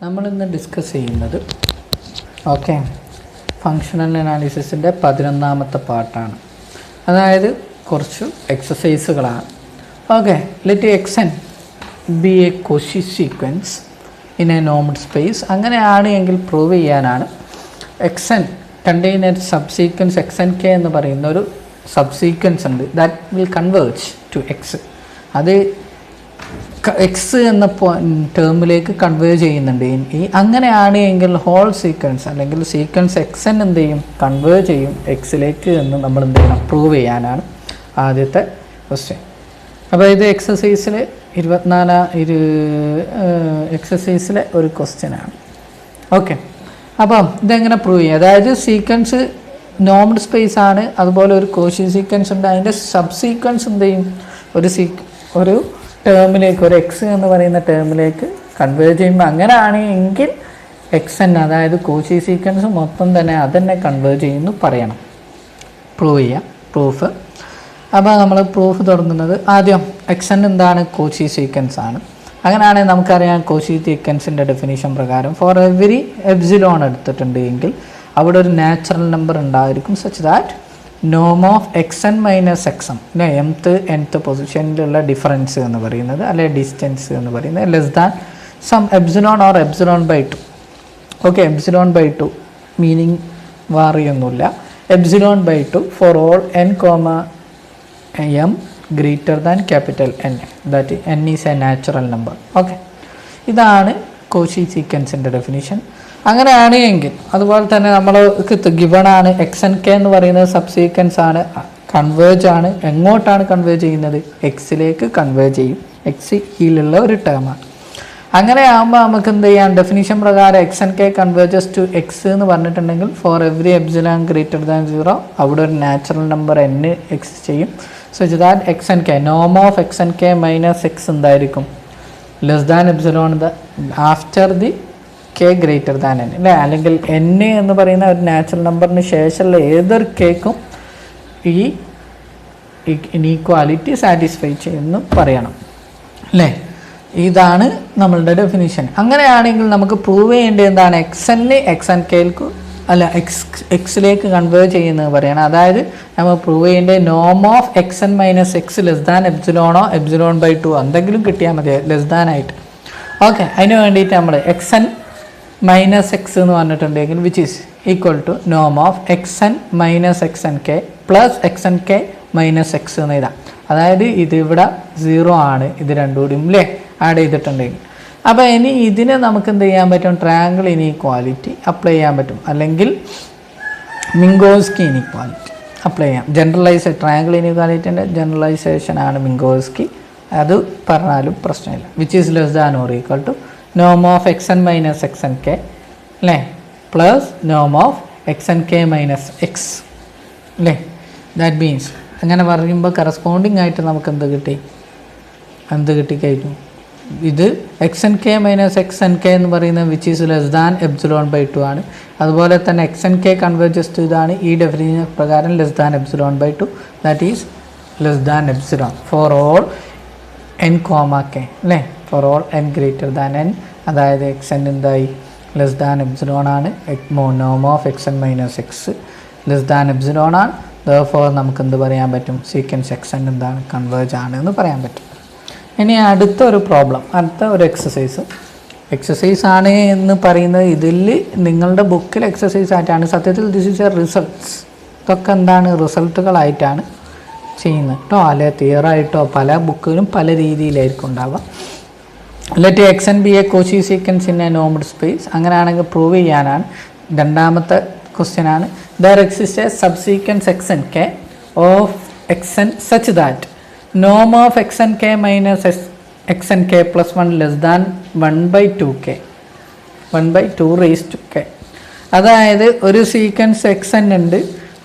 നമ്മളിന്ന് ഡിസ്കസ് ചെയ്യുന്നത് ഫങ്ഷണൽ അനാലിസിസിൻ്റെ 11ാമത്തെ പാർട്ടാണ്. അതായത് കുറച്ച് എക്സസൈസുകളാണ്. Let x n be a Cauchy sequence in a normal space. അങ്ങനെയാണ് എങ്കിൽ പ്രൂവ് ചെയ്യാനാണ്. X n contain a subsequence x n k എന്ന് പറയുന്ന ഒരു സബ് സീക്വൻസ് ഉണ്ട്. That will converge to x. അത് എക്സ് എന്ന ടേമിലേക്ക് കൺവേർട്ട് ചെയ്യുന്നുണ്ട്. അങ്ങനെയാണ് എങ്കിൽ ഹോൾ സീക്വൻസ് അല്ലെങ്കിൽ സീക്വൻസ് എക്സൻ എന്ത് ചെയ്യും, കൺവേർട്ട് ചെയ്യും എക്സിലേക്ക് എന്ന് നമ്മൾ എന്ത് ചെയ്യണം, പ്രൂവ് ചെയ്യാനാണ് ആദ്യത്തെ ക്വസ്റ്റ്യൻ. അപ്പോൾ ഇത് എക്സസൈസിലെ 24 എക്സസൈസിലെ ഒരു ക്വസ്റ്റ്യനാണ്. അപ്പം ഇതെങ്ങനെ പ്രൂവ് ചെയ്യും? അതായത് സീക്വൻസ് നോർമൽ സ്പേസ് ആണ്, അതുപോലെ ഒരു കോഷി സീക്വൻസ് ഉണ്ട്. അതിൻ്റെ സബ് സീക്വൻസ് എന്ത് ചെയ്യും, ഒരു ടേമിലേക്ക്, ഒരു എക്സ് എന്ന് പറയുന്ന ടേമിലേക്ക് കൺവേർട്ട് ചെയ്യുമ്പോൾ അങ്ങനെയാണ് എങ്കിൽ എക്സൻ, അതായത് കോഷി സീക്വൻസ് മൊത്തം തന്നെ അതന്നെ കൺവേർട്ട് ചെയ്യുന്നു പറയണം, പ്രൂവ് ചെയ്യാം. പ്രൂഫ്. അപ്പോൾ നമ്മൾ പ്രൂഫ് തുടങ്ങുന്നത് ആദ്യം എക്സൻ എന്താണ്, കോഷി സീക്വൻസ് ആണ്. അങ്ങനെയാണെങ്കിൽ നമുക്കറിയാം കോഷി സീക്വൻസിൻ്റെ ഡെഫിനിഷൻ പ്രകാരം ഫോർ എവരി എപ്സിലോൺ എടുത്തിട്ടുണ്ട് എങ്കിൽ അവിടെ ഒരു നാച്ചുറൽ നമ്പർ ഉണ്ടായിരിക്കും സച്ച് ദാറ്റ് നോം ഓഫ് എക്സൻ മൈനസ് എക്സം, അല്ലെ nth പൊസിഷനിലുള്ള ഡിഫറൻസ് എന്ന് പറയുന്നത്, അല്ലെ ഡിസ്റ്റൻസ് എന്ന് പറയുന്നത് less than some epsilon or epsilon by 2. Epsilon by 2 meaning വാറിയൊന്നുമില്ല. Epsilon by 2 for all n, m greater than capital N, that n is a natural number. ഇതാണ് Cauchy സീക്വൻസിൻ്റെ ഡെഫിനിഷൻ. അങ്ങനെയാണ് എങ്കിൽ അതുപോലെ തന്നെ നമ്മൾക്ക് ഗിവണാണ് എക്സൻ കെ എന്ന് പറയുന്നത് സബ് സീക്വൻസ് ആണ്, കൺവേർജ് ആണ്. എങ്ങോട്ടാണ് കൺവേർജ് ചെയ്യുന്നത്, എക്സിലേക്ക് കൺവേർജ് ചെയ്യും. എക്സ് യിലുള്ള ഒരു ടേമാണ്. അങ്ങനെ ആകുമ്പോൾ നമുക്ക് എന്ത് ചെയ്യാം, ഡെഫിനിഷൻ പ്രകാരം x n k converges to x എന്ന് പറഞ്ഞിട്ടുണ്ടെങ്കിൽ for every epsilon greater than 0 അവിടെ ഒരു നാച്ചുറൽ നമ്പർ n എക്സ് ചെയ്യും. സച്ച് ദാറ്റ് എക്സൻ കെ നോം of x n k minus x എന്തായിരിക്കും, less than epsilon after the k greater than n, അല്ലേ? അല്ലെങ്കിൽ n എന്ന് പറയുന്ന ഒരു നാച്ചുറൽ നമ്പറിന് ശേഷമുള്ള ഏതൊരു കേക്കും ഈ ഇനീക്വാലിറ്റി സാറ്റിസ്ഫൈ ചെയ്യുന്നു പറയണം, അല്ലേ? ഇതാണ് നമ്മളുടെ ഡെഫിനിഷൻ. അങ്ങനെയാണെങ്കിൽ നമുക്ക് പ്രൂവ് ചെയ്യേണ്ടത് എന്താണ്, എക്സൻ കെയിൽക്ക് അല്ല എക്സിലേക്ക് കൺവേർട്ട് ചെയ്യുന്നത് പറയണം. അതായത് നമ്മൾ പ്രൂവ് ചെയ്യേണ്ടത് നോം of x n minus x less than എപ്സിലോണോ എപ്സിലോൺ ബൈ 2 എന്തെങ്കിലും കിട്ടിയാൽ മതി ലെസ് ദാൻ ആയിട്ട്. അതിന് വേണ്ടിയിട്ട് നമ്മൾ എക്സൻ മൈനസ് എക്സ് എന്ന് പറഞ്ഞിട്ടുണ്ടെങ്കിൽ വിച്ച് ഈസ് ഈക്വൽ ടു നോം of x n minus x n k plus x n k minus x എന്ന് എഴുതാം. അതായത് ഇതിവിടെ 0 ആണ്, ഇത് രണ്ടും കൂടിയും അല്ലേ ആഡ് ചെയ്തിട്ടുണ്ടെങ്കിൽ. അപ്പോൾ ഇനി ഇതിനെ നമുക്ക് എന്ത് ചെയ്യാൻ പറ്റും, ട്രയാങ്കിൾ ഇനീക്വാലിറ്റി അപ്ലൈ ചെയ്യാൻ പറ്റും, അല്ലെങ്കിൽ മിങ്കോസ്കി ഇനീക്വാലിറ്റി അപ്ലൈ ചെയ്യാം. ട്രയാങ്കിൾ ഇനീക്വാലിറ്റിൻ്റെ ജനറലൈസേഷനാണ് മിങ്കോസ്കി. അത് പറഞ്ഞാലും പ്രശ്നമില്ല. Which is less than or equal to നോം of x n minus x n k, അല്ലേ, പ്ലസ് നോം of x n k minus x, അല്ലേ? ദാറ്റ് മീൻസ് അങ്ങനെ പറയുമ്പോൾ കറസ്പോണ്ടിങ് ആയിട്ട് നമുക്ക് എന്ത് കിട്ടിക്കഴിഞ്ഞു, ഇത് x n k minus x n k എന്ന് പറയുന്നത് which is less than epsilon by 2 ആണ്. അതുപോലെ തന്നെ എക്സൻ കെ കൺവേർജസ് ടു ഇതാണ് ഈ ഡെഫിനിഷൻ പ്രകാരം less than epsilon by 2, that is less than epsilon for all n, k, അല്ലേ? For all n greater than n, അതായത് എക്സൻ എന്തായി ലെസ് ദാൻ എപ്സിലോൺ ആണ്. നോം of x n minus x less than epsilon ആണ്. Therefore നമുക്ക് എന്ത് പറയാൻ പറ്റും, സീക്വൻസ് എക്സൻ എന്താണ്, കൺവേർജ് ആണ് എന്ന് പറയാൻ പറ്റും. ഇനി അടുത്ത ഒരു പ്രോബ്ലം, അടുത്ത ഒരു എക്സസൈസ് ആണ് എന്ന് പറയുന്നത് ഇതിൽ നിങ്ങളുടെ ബുക്കിൽ എക്സസൈസ് ആയിട്ടാണ്. സത്യത്തിൽ ദിസ് ഈസ് എ റിസൾട്ട്സ്. ഇതൊക്കെ എന്താണ്, റിസൾട്ടുകളായിട്ടാണ് ചെയ്യുന്നത് കേട്ടോ, അല്ലെ തിയറായിട്ടോ പല ബുക്കിലും പല രീതിയിലായിരിക്കും ഉണ്ടാവുക. Let x n be a Cauchy sequence in a normal space. അങ്ങനെയാണെങ്കിൽ പ്രൂവ് ചെയ്യാനാണ്. രണ്ടാമത്തെ ക്വസ്റ്റ്യൻ ആണ് there exist a subsequence x n k of x n such that നോം of x n k minus x n k plus 1 less than 1/2k 1/2 അതായത് ഒരു sequence എക്സൻ ഉണ്ട്.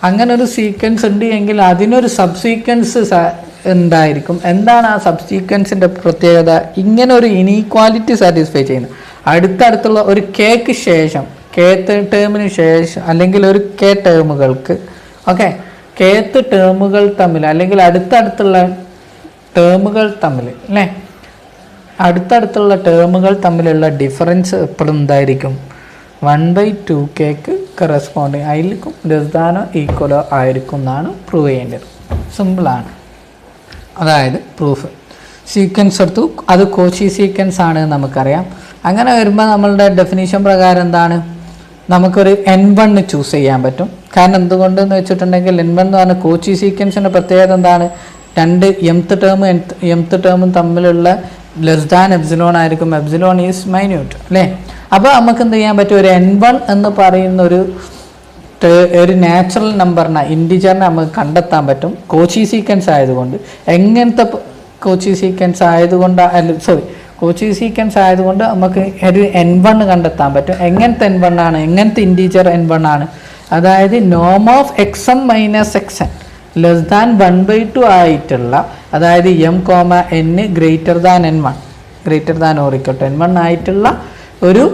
അങ്ങനെ ഒരു സീക്വൻസ് ഉണ്ട് എങ്കിൽ അതിനൊരു സബ് സീക്വൻസ് ഉണ്ടായിരിക്കും. എന്താണ് ആ സബ് സീക്വൻസിൻ്റെ പ്രത്യേകത? ഇങ്ങനെ ഒരു ഇനീക്വാലിറ്റി സാറ്റിസ്ഫൈ ചെയ്യുന്ന അടുത്തടുത്തുള്ള ഒരു കേക്ക് ശേഷം, ടേമിന് ശേഷം, അല്ലെങ്കിൽ ഒരു കെ ടേമുകൾക്ക് കേത്ത് ടേമുകൾ തമ്മിൽ അല്ലെങ്കിൽ അടുത്തടുത്തുള്ള ടേമുകൾ തമ്മിൽ, അല്ലേ, അടുത്തടുത്തുള്ള ടേമുകൾ തമ്മിലുള്ള ഡിഫറൻസ് എപ്പോഴും എന്തായിരിക്കും 1/2k കറസ്പോണ്ടിങ് ആയിരിക്കും, ലെസ്ദാനോ ഈക്വലോ ആയിരിക്കും എന്നാണ് പ്രൂവ് ചെയ്യേണ്ടത്. സിമ്പിളാണ്. അതായത് പ്രൂഫ് സീക്വൻസ് എടുത്തു, അത് കോച്ചി സീക്വൻസ് ആണ് നമുക്കറിയാം. അങ്ങനെ വരുമ്പോൾ നമ്മളുടെ ഡെഫിനീഷൻ പ്രകാരം എന്താണ്, നമുക്കൊരു N1 ചൂസ് ചെയ്യാൻ പറ്റും. കാരണം എന്തുകൊണ്ടെന്ന് വെച്ചിട്ടുണ്ടെങ്കിൽ N1 എന്ന് പറഞ്ഞാൽ കോച്ചി സീക്വൻസിൻ്റെ പ്രത്യേകത എന്താണ്, രണ്ട് mth ടേമും തമ്മിലുള്ള ലെസ് ദാൻ എപ്സിലോൺ ആയിരിക്കും, എപ്സിലോൺ ഈസ് മൈന്യൂട്ട് അല്ലേ. അപ്പോൾ നമുക്ക് എന്ത് ചെയ്യാൻ പറ്റും, ഒരു N1 എന്ന് പറയുന്ന ഒരു നാച്ചുറൽ നമ്പറിനെ ഇൻറ്റിജറിനെ നമുക്ക് കണ്ടെത്താൻ പറ്റും കോച്ചി സീക്വൻസ് ആയതുകൊണ്ട്. എങ്ങനത്തെ കോച്ചി സീക്വൻസ് ആയതുകൊണ്ട് കോച്ചി സീക്വൻസ് ആയതുകൊണ്ട് നമുക്ക് ഒരു N1 കണ്ടെത്താൻ പറ്റും. എങ്ങനത്തെ N1 ആണ്, എങ്ങനത്തെ ഇൻറ്റീജർ N1 ആണ്, അതായത് നോം of xm minus xn less than 1/2 ആയിട്ടുള്ള, അതായത് m, n greater than n1 greater than or equal to n1 ആയിട്ടുള്ള ഒരു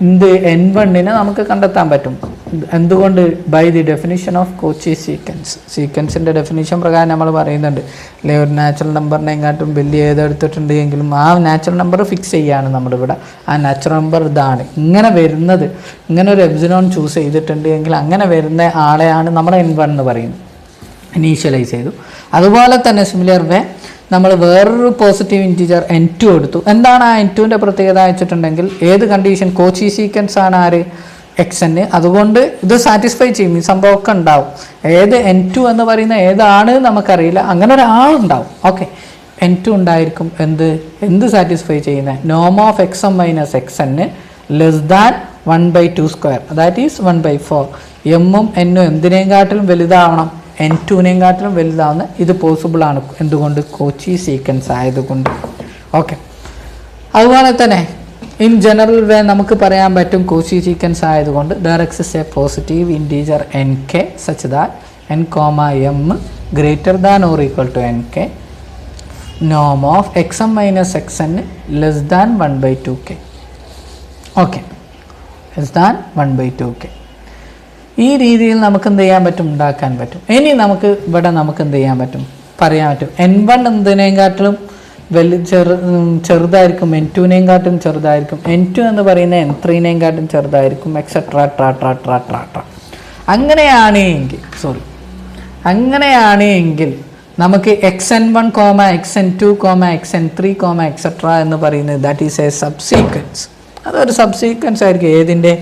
N1 നമുക്ക് കണ്ടെത്താൻ പറ്റും. എന്തുകൊണ്ട്, by the definition of Cauchy സീക്വൻസിൻ്റെ ഡെഫിനിഷൻ പ്രകാരം നമ്മൾ പറയുന്നുണ്ട് അല്ലെ, ഒരു നാച്ചുറൽ നമ്പറിനെങ്ങാട്ടും വലിയ ഏതെടുത്തിട്ടുണ്ടെങ്കിലും ആ നാച്ചുറൽ നമ്പർ ഫിക്സ് ചെയ്യാണ് നമ്മളിവിടെ. ആ നാച്ചുറൽ നമ്പർ ഇതാണ്, ഇങ്ങനെ വരുന്നത്, ഇങ്ങനെ ഒരു എപ്സിലോൺ ചൂസ് ചെയ്തിട്ടുണ്ടെങ്കിൽ അങ്ങനെ വരുന്ന ആളെയാണ് നമ്മൾ N1 എന്ന് പറയുന്നത്, ഇനീഷ്യലൈസ് ചെയ്തു. അതുപോലെ തന്നെ സിമിലർ വേ നമ്മൾ വേറൊരു പോസിറ്റീവ് ഇൻറ്റീജർ N2 എടുത്തു. എന്താണ് ആ N2ൻ്റെ പ്രത്യേകത വെച്ചിട്ടുണ്ടെങ്കിൽ, ഏത് കണ്ടീഷൻ, കോച്ചി സീക്വൻസ് ആണ് ആര്, xn, അതുകൊണ്ട് ഇത് സാറ്റിസ്ഫൈ ചെയ്യും, ഈ സംഭവമൊക്കെ ഉണ്ടാവും. ഏത് N2 എന്ന് പറയുന്ന ഏതാണ് നമുക്കറിയില്ല, അങ്ങനെ ഒരാളുണ്ടാവും. ഓക്കെ, N2 ഉണ്ടായിരിക്കും. എന്ത് സാറ്റിസ്ഫൈ ചെയ്യുന്നത്, നോം of xm minus xn less than 1/2², that is 1/4. എമ്മും എന്നും എന്തിനേക്കാട്ടിലും വലുതാവണം, N2 കാട്ടിലും വലുതാവുന്ന ഇത് പോസിബിൾ ആണ്. എന്തുകൊണ്ട്, കോച്ചി സീക്വൻസ് ആയതുകൊണ്ട്. ഓക്കെ, അതുപോലെ തന്നെ ഇൻ ജനറൽ വേ നമുക്ക് പറയാൻ പറ്റും കോച്ചി സീക്വൻസ് ആയതുകൊണ്ട് there exist a positive integer nk such that n, m greater than or equal to nk നോം of xm minus xn less than 1/2k. Okay, less than 1/2k. ഈ രീതിയിൽ നമുക്ക് എന്ത് ചെയ്യാൻ പറ്റും, ഉണ്ടാക്കാൻ പറ്റും. ഇനി നമുക്ക് ഇവിടെ നമുക്ക് എന്ത് ചെയ്യാൻ പറ്റും, പറയാൻ പറ്റും N1 എന്തിനേക്കാട്ടിലും ചെറുതായിരിക്കും, N2 ചെറുതായിരിക്കും, N2 എന്ന് പറയുന്ന N3 ചെറുതായിരിക്കും, എക്സെട്രാ ട്രാ. അങ്ങനെയാണെങ്കിൽ നമുക്ക് xn1, xn2, xn3, എക്സെട്രാ എന്ന് പറയുന്നത് that is A sub sequence. അതൊരു സബ് സീക്വൻസ് ആയിരിക്കും, ഏതിൻ്റെ,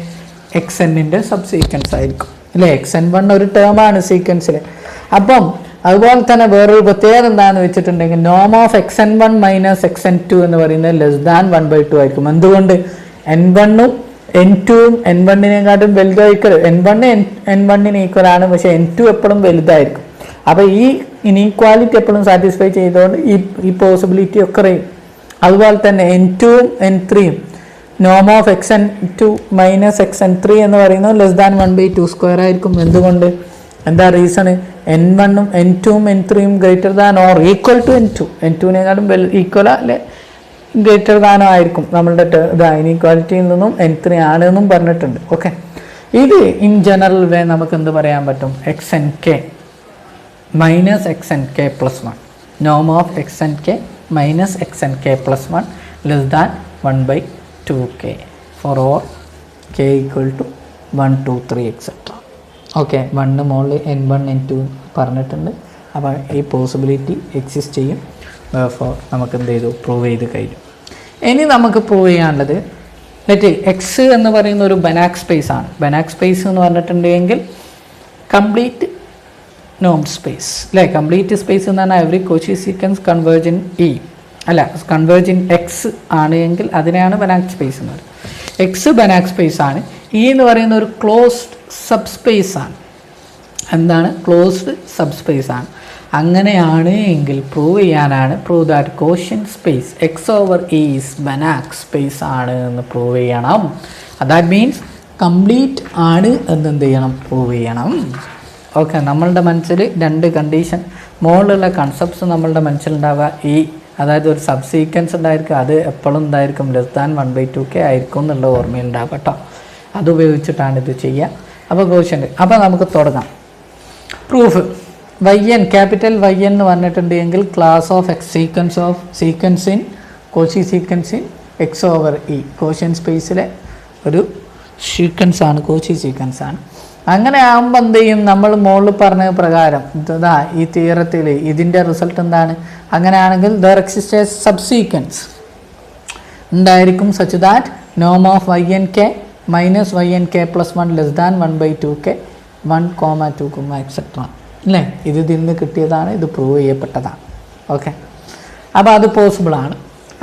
xnൻ്റെ സബ് സീക്വൻസ് ആയിരിക്കും അല്ലേ. xn1 ഒരു ടേമാണ് സീക്വൻസിൽ. അപ്പം അതുപോലെ തന്നെ വേറൊരു പ്രത്യേകത എന്താണെന്ന് വെച്ചിട്ടുണ്ടെങ്കിൽ നോം ഓഫ് xn1 മൈനസ് xn2 എന്ന് പറയുന്നത് ലെസ് ദാൻ 1/2 ആയിരിക്കും. എന്തുകൊണ്ട്, N1ഉം N2ഉം N1 വലുതായിരിക്കും. N1 N1 ഈക്വൽ ആണ്, പക്ഷേ N2 എപ്പോഴും വലുതായിരിക്കും. അപ്പോൾ ഈ ഇനീക്വാലിറ്റി എപ്പോഴും സാറ്റിസ്ഫൈ ചെയ്തുകൊണ്ട് ഈ പോസിബിലിറ്റി ഒക്കെ അറിയും. അതുപോലെ തന്നെ N2ഉം N3ഉം നോം ഓഫ് xn2 മൈനസ് xn3 എന്ന് പറയുന്നത് ലെസ് ദാൻ 1/2² ആയിരിക്കും. എന്തുകൊണ്ട്, എന്താ റീസൺ, N1ഉം N2ഉം N3ഉം greater than or equal to N2 ഈക്വലോ അല്ലെ ഗ്രേറ്റർ ദാനോ ആയിരിക്കും. നമ്മളുടെ ഇനീക്വാലിറ്റിയിൽ നിന്നും N3 ആണെന്നും പറഞ്ഞിട്ടുണ്ട്. ഓക്കെ, ഇത് ഇൻ ജനറൽ വേ നമുക്ക് എന്ത് പറയാൻ പറ്റും, xnk മൈനസ് xnk പ്ലസ് 1 നോം of xnk minus xnk plus 1 less than 1/2k for or k equal to 1, 2, 3 etcetera. Okay, 1 മുകളിൽ N1 N2 പറഞ്ഞിട്ടുണ്ട്. അപ്പോൾ ഈ പോസിബിലിറ്റി എക്സിസ്റ്റ് ചെയ്യും. ഫോർ നമുക്ക് എന്ത് ചെയ്തു, പ്രൂവ് ചെയ്ത് കഴിഞ്ഞു. ഇനി നമുക്ക് പ്രൂവ് ചെയ്യാനുള്ളത് എക്സ് എന്ന് പറയുന്ന ഒരു ബനാക് സ്പേസ് ആണ്. ബനാക് സ്പേസ് എന്ന് പറഞ്ഞിട്ടുണ്ടെങ്കിൽ കംപ്ലീറ്റ് നോം സ്പേസ് അല്ലേ. കംപ്ലീറ്റ് സ്പേസ് എന്ന് പറഞ്ഞാൽ every Cauchy sequence converge in E അല്ല, കൺവേർജ് ഇൻ എക്സ് ആണ് എങ്കിൽ അതിനെയാണ് ബനാക് സ്പേസ് എന്ന് പറയുന്നത്. എക്സ് ബനാക് സ്പേസ് ആണ്. ഇ എന്ന് പറയുന്ന ഒരു ക്ലോസ്ഡ് സബ് സ്പേസ് ആണ്. എന്താണ്, ക്ലോസ്ഡ് സബ് സ്പേസ് ആണ്. അങ്ങനെയാണ് എങ്കിൽ പ്രൂവ് ചെയ്യാനാണ്, prove that quotient space x over e is Banach space ആണ് എന്ന് പ്രൂവ് ചെയ്യണം. ദാറ്റ് മീൻസ് കംപ്ലീറ്റ് ആണ് എന്ത് ചെയ്യണം, പ്രൂവ് ചെയ്യണം. ഓക്കെ, നമ്മളുടെ മനസ്സിൽ രണ്ട് കണ്ടീഷൻ മുകളിലുള്ള കൺസെപ്റ്റ്സ് നമ്മളുടെ മനസ്സിലുണ്ടാവുക. ഈ അതായത് ഒരു സബ് സീക്വൻസ് ഉണ്ടായിരിക്കും, അത് എപ്പോഴും എന്തായിരിക്കും, ലെസ് ദാൻ 1/2k ആയിരിക്കും എന്നുള്ള ഓർമ്മയുണ്ടാവും കേട്ടോ. അതുപയോഗിച്ചിട്ടാണ് ഇത് ചെയ്യുക. അപ്പോൾ കോഷ്യൻ്റ്, അപ്പോൾ നമുക്ക് തുടങ്ങാം. പ്രൂഫ് yn ക്യാപിറ്റൽ yn എന്ന് പറഞ്ഞിട്ടുണ്ടെങ്കിൽ class of X sequence in Cauchy sequence in X over E quotient സ്പേസിലെ ഒരു സീക്വൻസ് ആണ്, കോച്ചി സീക്വൻസ് ആണ്. അങ്ങനെ ആകുമ്പോൾ എന്ത് ചെയ്യും, നമ്മൾ മുകളിൽ പറഞ്ഞ പ്രകാരം ഇതാ ഈ തിയറത്തിൽ ഇതിൻ്റെ റിസൾട്ട് എന്താണ്, അങ്ങനെയാണെങ്കിൽ there exist a subsequence ഉണ്ടായിരിക്കും സച്ച് ദാറ്റ് നോം of yn k minus yn k plus 1 less than 1/2k 1, 2, etcetera അല്ലേ. ഇത് ഇതിൽ നിന്ന് കിട്ടിയതാണ്, ഇത് പ്രൂവ് ചെയ്യപ്പെട്ടതാണ്. ഓക്കെ, അപ്പോൾ അത് പോസിബിളാണ്.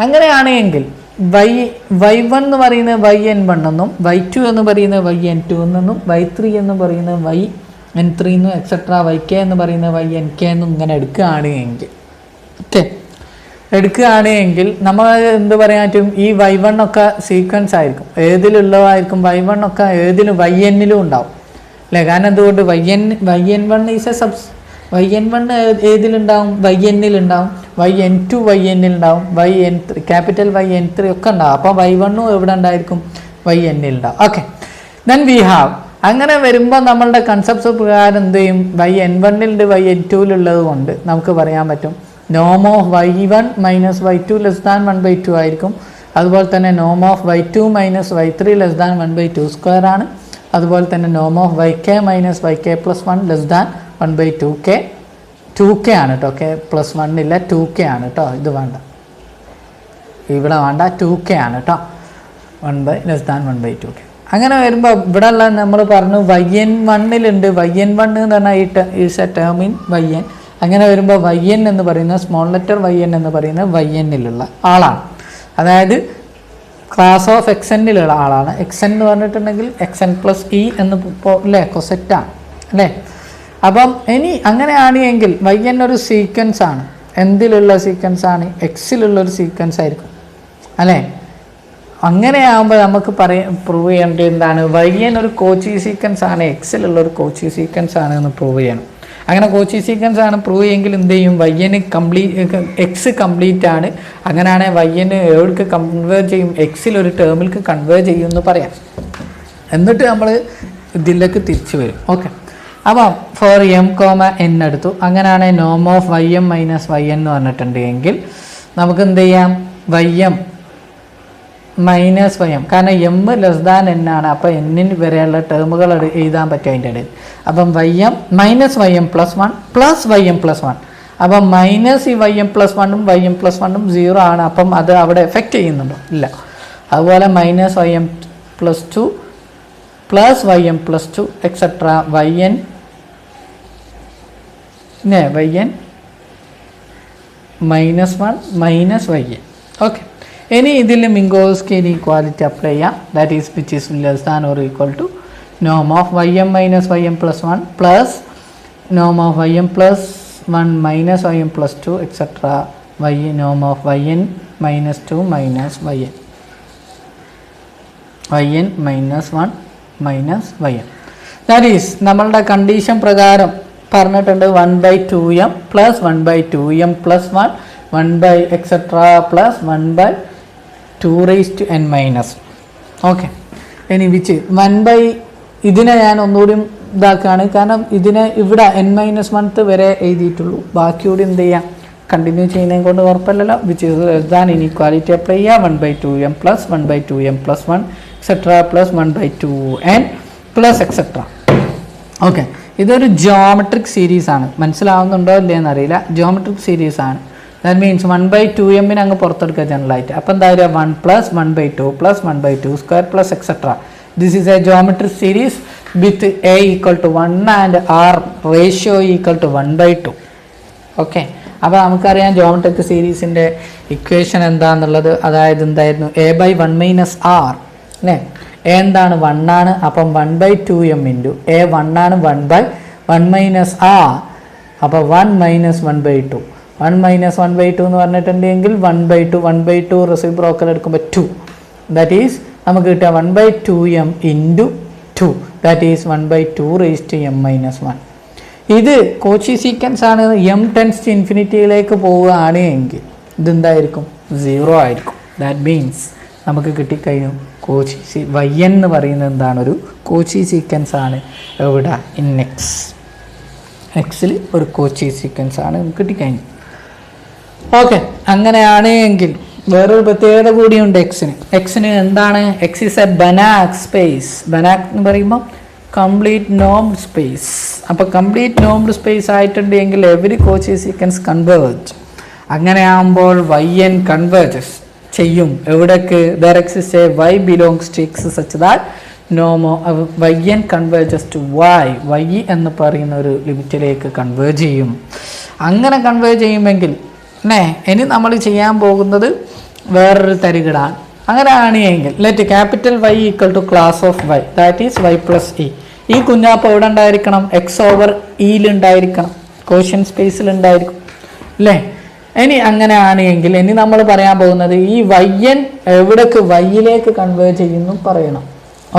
അങ്ങനെയാണെങ്കിൽ y1 എന്ന് പറയുന്നത് yn1 എന്നും y2 എന്ന് പറയുന്നത് yn2 എന്നും y3 എന്ന് പറയുന്നത് yn3 എന്നും എക്സെട്ര yk എന്ന് പറയുന്നത് ynk എന്നും ഇങ്ങനെ എടുക്കുകയാണെങ്കിൽ ഓക്കെ എടുക്കുകയാണെങ്കിൽ നമ്മൾ എന്ത് പറയാൻ പറ്റും, ഈ y1 ഒക്കെ സീക്വൻസ് ആയിരിക്കും, ഏതിലുള്ളതായിരിക്കും y1 ഒക്കെ ഏതിലും yn-ലും ഉണ്ടാവും അല്ലേ. കാരണം എന്തുകൊണ്ട് yn1 is A yn1 ഏതിലുണ്ടാവും, yn-ലുണ്ടാവും, yn2 yn-ലുണ്ടാവും, yn3 capital yn3 ഒക്കെ ഉണ്ടാവും. അപ്പോൾ y1 എവിടെ ഉണ്ടായിരിക്കും, yn-ലുണ്ടാവും. ഓക്കെ, ദെൻ വി ഹാവ് അങ്ങനെ വരുമ്പോൾ നമ്മളുടെ കൺസെപ്റ്റ് പ്രകാരം എന്ത് ചെയ്യും, yn1-ലുണ്ട് yn2-ലുള്ളത് കൊണ്ട് നമുക്ക് പറയാൻ പറ്റും നോം of y1 minus y2 less than 1/2 ആയിരിക്കും. അതുപോലെ തന്നെ നോം of y2 minus y3 less than 1/2² ആണ്. അതുപോലെ തന്നെ നോം of yk minus yk plus 1 less than 1/2k 2k ആണ് കേട്ടോ. k പ്ലസ് 1 ഇല്ല, 2k ആണ് കേട്ടോ. ഇത് വേണ്ട, ഇവിടെ വേണ്ട, 2k ആണ് കേട്ടോ. 1 ലെസ് ദാൻ 1/2k. അങ്ങനെ വരുമ്പോൾ ഇവിടെ ഉള്ള നമ്മൾ പറഞ്ഞു yn1-ലുണ്ട്, yn1 എന്ന് പറഞ്ഞാൽ is A term in yn. അങ്ങനെ വരുമ്പോൾ yn എന്ന് പറയുന്ന സ്മോൾ ലെറ്റർ yn എന്ന് പറയുന്നത് yn-ലുള്ള ആളാണ്, അതായത് ക്ലാസ് ഓഫ് xn-ലുള്ള ആളാണ്. xn എന്ന് പറഞ്ഞിട്ടുണ്ടെങ്കിൽ xn പ്ലസ് ഇ എന്ന് അല്ലേ, കൊസെറ്റാണ് അല്ലേ. അപ്പം ഇനി അങ്ങനെയാണ് എങ്കിൽ yn ഒരു സീക്വൻസ് ആണ്, എന്തിലുള്ള സീക്വൻസ് ആണ്, എക്സിലുള്ളൊരു സീക്വൻസ് ആയിരിക്കും അല്ലേ. അങ്ങനെയാകുമ്പോൾ നമുക്ക് പ്രൂവ് ചെയ്യേണ്ടത് എന്താണ്, yn ഒരു കോച്ചി സീക്വൻസ് ആണ്, എക്സിലുള്ള ഒരു കോച്ചി സീക്വൻസ് ആണ് എന്ന് പ്രൂവ് ചെയ്യണം. അങ്ങനെ കോച്ചി സീക്വൻസ് ആണ് പ്രൂവ് ചെയ്യെങ്കിൽ എന്ത് ചെയ്യും, yn എക്സ് കംപ്ലീറ്റ് ആണ്. അങ്ങനെയാണെങ്കിൽ yn എവിടേക്ക് കൺവേർട്ട് ചെയ്യും, എക്സിലൊരു ടേമിലേക്ക് കൺവേർട്ട് ചെയ്യും എന്ന് പറയാം. എന്നിട്ട് നമ്മൾ ഇതിലേക്ക് തിരിച്ചു വരും. ഓക്കെ, അപ്പം ഫോർ m, n എടുത്തു. അങ്ങനെയാണെങ്കിൽ നോം ഓഫ് ym മൈനസ് yn എന്ന് പറഞ്ഞിട്ടുണ്ട് എങ്കിൽ നമുക്ക് എന്ത് ചെയ്യാം, ym മൈനസ് ym, കാരണം m ലെസ് ദാൻ n ആണ്. അപ്പോൾ n വരെയുള്ള ടേമുകൾ എഴുതാൻ പറ്റും അതിൻ്റെ ഇടയിൽ. അപ്പം ym minus ym plus 1 plus ym plus 1. അപ്പം മൈനസ് ഈ ym പ്ലസ് 1ഉം ym പ്ലസ് 1ഉം 0 ആണ്. അപ്പം അത് അവിടെ എഫക്റ്റ് ചെയ്യുന്നുണ്ടോ, ഇല്ല. അതുപോലെ minus ym plus 2 plus ym plus 2 etcetera yn minus 1 minus yn. Okay, ഇനി ഇതിൽ മിങ്കോസ്കി ഇനീക്വാലിറ്റി അപ്ലൈ ചെയ്യാം. That is which is less than or equal to നോം of ym minus ym plus 1 plus നോം of ym plus 1 minus ym plus 2 etcetera നോം of yn minus 2 minus yn minus 1 minus yn. That is നമ്മളുടെ condition പ്രകാരം പറഞ്ഞിട്ടുണ്ട് 1/2m plus 1/2m plus 1 etcetera plus 1/2n minus. Okay, ഇനി which ഇതിനെ ഞാൻ ഒന്നുകൂടി ഇതാക്കുകയാണ്, കാരണം ഇതിനെ ഇവിടെ n-1 വരെ എഴുതിയിട്ടുള്ളൂ. ബാക്കിയോട് എന്ത് ചെയ്യാം, കണ്ടിന്യൂ ചെയ്യുന്നതിനെ കൊണ്ട് ഉറപ്പല്ലല്ലോ. Which is less than inequality apply ചെയ്യുക. 1/2m plus 1/2m plus 1 etcetera plus 1/2n plus etcetera. Okay, ഇതൊരു ജിയോമെട്രിക് സീരീസ് ആണ്. മനസ്സിലാവുന്നുണ്ടോ ഇല്ലയെന്ന് അറിയില്ല. ജിയോമെട്രിക് സീരീസ് ആണ്. ദാറ്റ് മീൻസ് 1/2m അങ്ങ് പുറത്തെടുക്കുക ജനറലായിട്ട്. അപ്പം എന്താ പറയുക, 1 plus 1/2 plus 1/2² plus etcetera. This is a geometric series with a equal to 1 and r ratio equal to 1/2. Okay, അപ്പോൾ നമുക്കറിയാം ജിയോമെട്രിക് സീരീസിൻ്റെ ഇക്വേഷൻ എന്താണെന്നുള്ളത്. അതായത് എന്തായിരുന്നു, a/1 മൈനസ് r അല്ലേ. a എന്താണ്, 1 ആണ്. അപ്പം 1/2m ഇൻറ്റു a 1 ആണ്, 1/1 മൈനസ് r. അപ്പോൾ 1 മൈനസ് 1/2. 1 മൈനസ് 1/2 എന്ന് പറഞ്ഞിട്ടുണ്ടെങ്കിൽ 1/2 റെസിപ്രോക്കൽ എടുക്കുമ്പോൾ 2. ദാറ്റ് ഈസ് നമുക്ക് കിട്ടുക 1/2m into 2. That is 1/2 raised to m minus 1. ഇത് കോച്ചി സീക്വൻസ് ആണ്. m ടെൻസ് ടു ഇൻഫിനിറ്റിയിലേക്ക് പോവുകയാണ് എങ്കിൽ ഇതെന്തായിരിക്കും, 0 ആയിരിക്കും. ദാറ്റ് മീൻസ് നമുക്ക് കിട്ടിക്കഴിഞ്ഞു കോച്ചി yn എന്ന് പറയുന്നത് എന്താണ്, ഒരു കോച്ചി സീക്വൻസ് ആണ്. എവിടെ, ഇൻ എക്സ് എക്സിൽ ഒരു കോച്ചി സീക്വൻസ് ആണ് നമുക്ക് കിട്ടിക്കഴിഞ്ഞു. ഓക്കെ, അങ്ങനെയാണ് എങ്കിൽ വേറൊരു പ്രത്യേകത കൂടിയുണ്ട് എക്സിന് എന്താണ്? X is a Banach space. Banach എന്ന് പറയുമ്പോൾ കംപ്ലീറ്റ് നോംഡ് സ്പേസ്. അപ്പോൾ കംപ്ലീറ്റ് നോംഡ് സ്പേസ് ആയിട്ടുണ്ട് എങ്കിൽ എവരി കോച്ചി സീക്വൻസ് കൺവേർജ്. അങ്ങനെ ആകുമ്പോൾ yn കൺവേർജസ് ചെയ്യും. എവിടേക്ക്? There exist a y belongs to x such that yn converges to y എന്ന് പറയുന്ന ഒരു ലിമിറ്റിലേക്ക് കൺവേർജ് ചെയ്യും. അങ്ങനെ കൺവേർജ് ചെയ്യുമെങ്കിൽ ഇനി നമ്മൾ ചെയ്യാൻ പോകുന്നത് വേറൊരു തരികിടാണ്. അങ്ങനെയാണ് എങ്കിൽ let capital Y equal to class of y, that is y plus E. ഈ കുഞ്ഞാപ്പ് എവിടെ ഉണ്ടായിരിക്കണം? എക്സ് ഓവർ ഇയിലുണ്ടായിരിക്കണം, കോഷ്യൻ സ്പേസിൽ ഉണ്ടായിരിക്കും അല്ലേ? ഇനി അങ്ങനെയാണ് എങ്കിൽ ഇനി നമ്മൾ പറയാൻ പോകുന്നത് ഈ yn എവിടേക്ക് വൈയിലേക്ക് കൺവേർട്ട് ചെയ്യുന്നു പറയണം.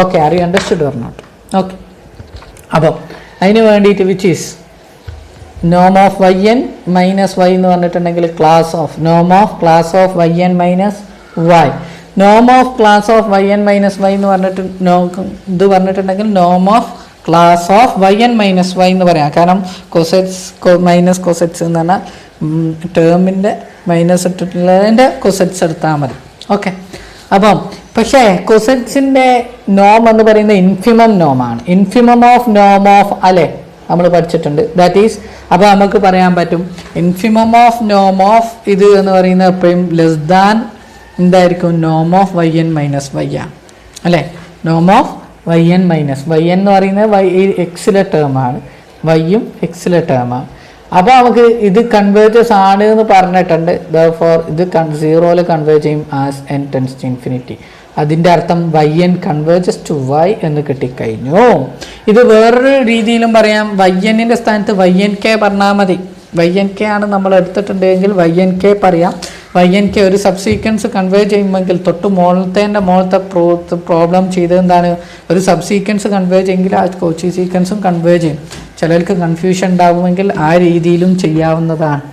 Okay, are you understood or not? Okay, അപ്പം അതിന് വേണ്ടിയിട്ട് വിച്ച് ഈസ് നോം ഓഫ് yn മൈനസ് y എന്ന് പറഞ്ഞിട്ടുണ്ടെങ്കിൽ ക്ലാസ് ഓഫ് നോം of class of yn minus y. നോം of class of yn minus y എന്ന് പറഞ്ഞിട്ട് ഇത് പറഞ്ഞിട്ടുണ്ടെങ്കിൽ നോം of class of yn minus y എന്ന് പറയാം. കാരണം കൊസെറ്റ്സ് മൈനസ് കൊസെറ്റ്സ് എന്ന് പറഞ്ഞാൽ ടേമിൻ്റെ മൈനസ് ഇട്ടിട്ടുള്ളതിൻ്റെ കൊസെറ്റ്സ് എടുത്താൽ മതി. ഓക്കെ, അപ്പം പക്ഷേ കൊസെറ്റ്സിൻ്റെ നോം എന്ന് പറയുന്നത് ഇൻഫിമം നോമാണ്. ഇൻഫിമം ഓഫ് നോം ഓഫ് അല്ലേ നമ്മൾ പഠിച്ചിട്ടുണ്ട്. ദാറ്റ് ഈസ് അപ്പോൾ നമുക്ക് പറയാൻ പറ്റും ഇൻഫിമം ഓഫ് നോം ഓഫ് ഇത് എന്ന് പറയുന്നത് എപ്പോഴും ലെസ് ദാൻ എന്തായിരിക്കും? നോം ഓഫ് yn മൈനസ് y ആണ് അല്ലേ? നോം ഓഫ് yn മൈനസ് y എന്ന് പറയുന്നത് എക്സിലെ ടേമാണ്, വൈയും എക്സിലെ ടേമാണ്. അപ്പോൾ നമുക്ക് ഇത് കൺവേർജസ് ആണ് എന്ന് പറഞ്ഞിട്ടുണ്ട്. ഫോർ ഇത് സീറോയിൽ കൺവേർജ് ചെയ്യും as n tends to infinity. അതിൻ്റെ അർത്ഥം yn കൺവേർജസ് ടു y എന്ന് കിട്ടിക്കഴിഞ്ഞു. ഇത് വേറൊരു രീതിയിലും പറയാം. yn-ൻ്റെ സ്ഥാനത്ത്ynk പറഞ്ഞാൽ മതി.ynk ആണ് നമ്മൾ എടുത്തിട്ടുണ്ടെങ്കിൽynk പറയാം. yn ഒരു സബ്സീക്വൻസ് കൺവേർജ് ചെയ്യുമെങ്കിൽ തൊട്ട് മോളത്തെ പ്രോബ്ലം ചെയ്തത് എന്താണ്? ഒരു സബ്സീക്വൻസ് കൺവേർജ് ചെയ്യുമെങ്കിൽ ആ കോച്ചി സീക്വൻസും കൺവേർജ് ചെയ്യും. ചിലർക്ക് കൺഫ്യൂഷൻ ഉണ്ടാകുമെങ്കിൽ ആ രീതിയിലും ചെയ്യാവുന്നതാണ്.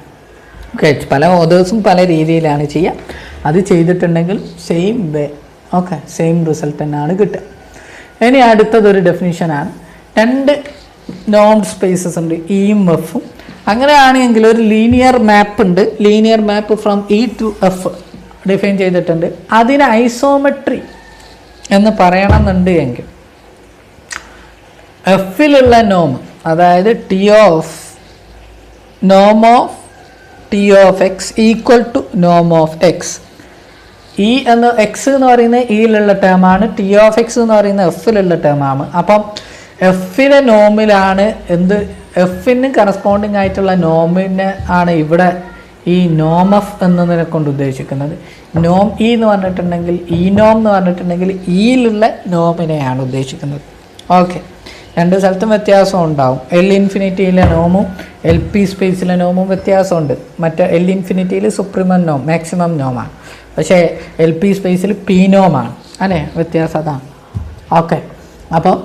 ഓക്കെ, പല ഓതേഴ്സും പല രീതിയിലാണ് ചെയ്യുക. അത് ചെയ്തിട്ടുണ്ടെങ്കിൽ same way okay same result തന്നെയാണ് കിട്ടുക. ഇനി അടുത്തതൊരു ഡെഫിനിഷനാണ്. രണ്ട് നോംഡ് സ്പേസസ് ഉണ്ട്, ഇയും എഫും. അങ്ങനെയാണെങ്കിൽ ഒരു ലീനിയർ മാപ്പ് ഉണ്ട്. Linear map from E to F define ചെയ്തിട്ടുണ്ട്. അതിന് ഐസോമെട്രി എന്ന് പറയണമെന്നുണ്ട് എങ്കിൽ എഫിലുള്ള നോം, അതായത് നോം of T of x equal to നോം ഓഫ് എക്സ്. ഇ എന്ന് എക്സ് എന്ന് പറയുന്നത് ഇയിലുള്ള ടേമാണ്, ടി ഓഫ് എക്സ് എന്ന് പറയുന്നത് എഫിലുള്ള ടേമാണ്. അപ്പം എഫിലെ നോമിലാണ് എന്ത്? എഫിന് കറസ്പോണ്ടിങ് ആയിട്ടുള്ള നോമിനെ ആണ് ഇവിടെ ഈ നോം എഫ് എന്നതിനെ കൊണ്ട് ഉദ്ദേശിക്കുന്നത്. നോം ഇ എന്ന് പറഞ്ഞിട്ടുണ്ടെങ്കിൽ ഈ നോം എന്ന് പറഞ്ഞിട്ടുണ്ടെങ്കിൽ ഇയിലുള്ള നോമിനെയാണ് ഉദ്ദേശിക്കുന്നത്. ഓക്കെ, രണ്ട് സ്ഥലത്തും വ്യത്യാസം ഉണ്ടാവും. എൽ ഇൻഫിനിറ്റിയിലെ നോമും എൽ പി സ്പേസിലെ നോമും വ്യത്യാസമുണ്ട്. മറ്റേ എൽ ഇൻഫിനിറ്റിയിൽ സുപ്രീമം നോം മാക്സിമം നോമാണ്, പക്ഷേ എൽ പി സ്പേസിൽ പി നോമാണ് അല്ലേ? വ്യത്യാസം അതാണ്. ഓക്കെ, അപ്പോൾ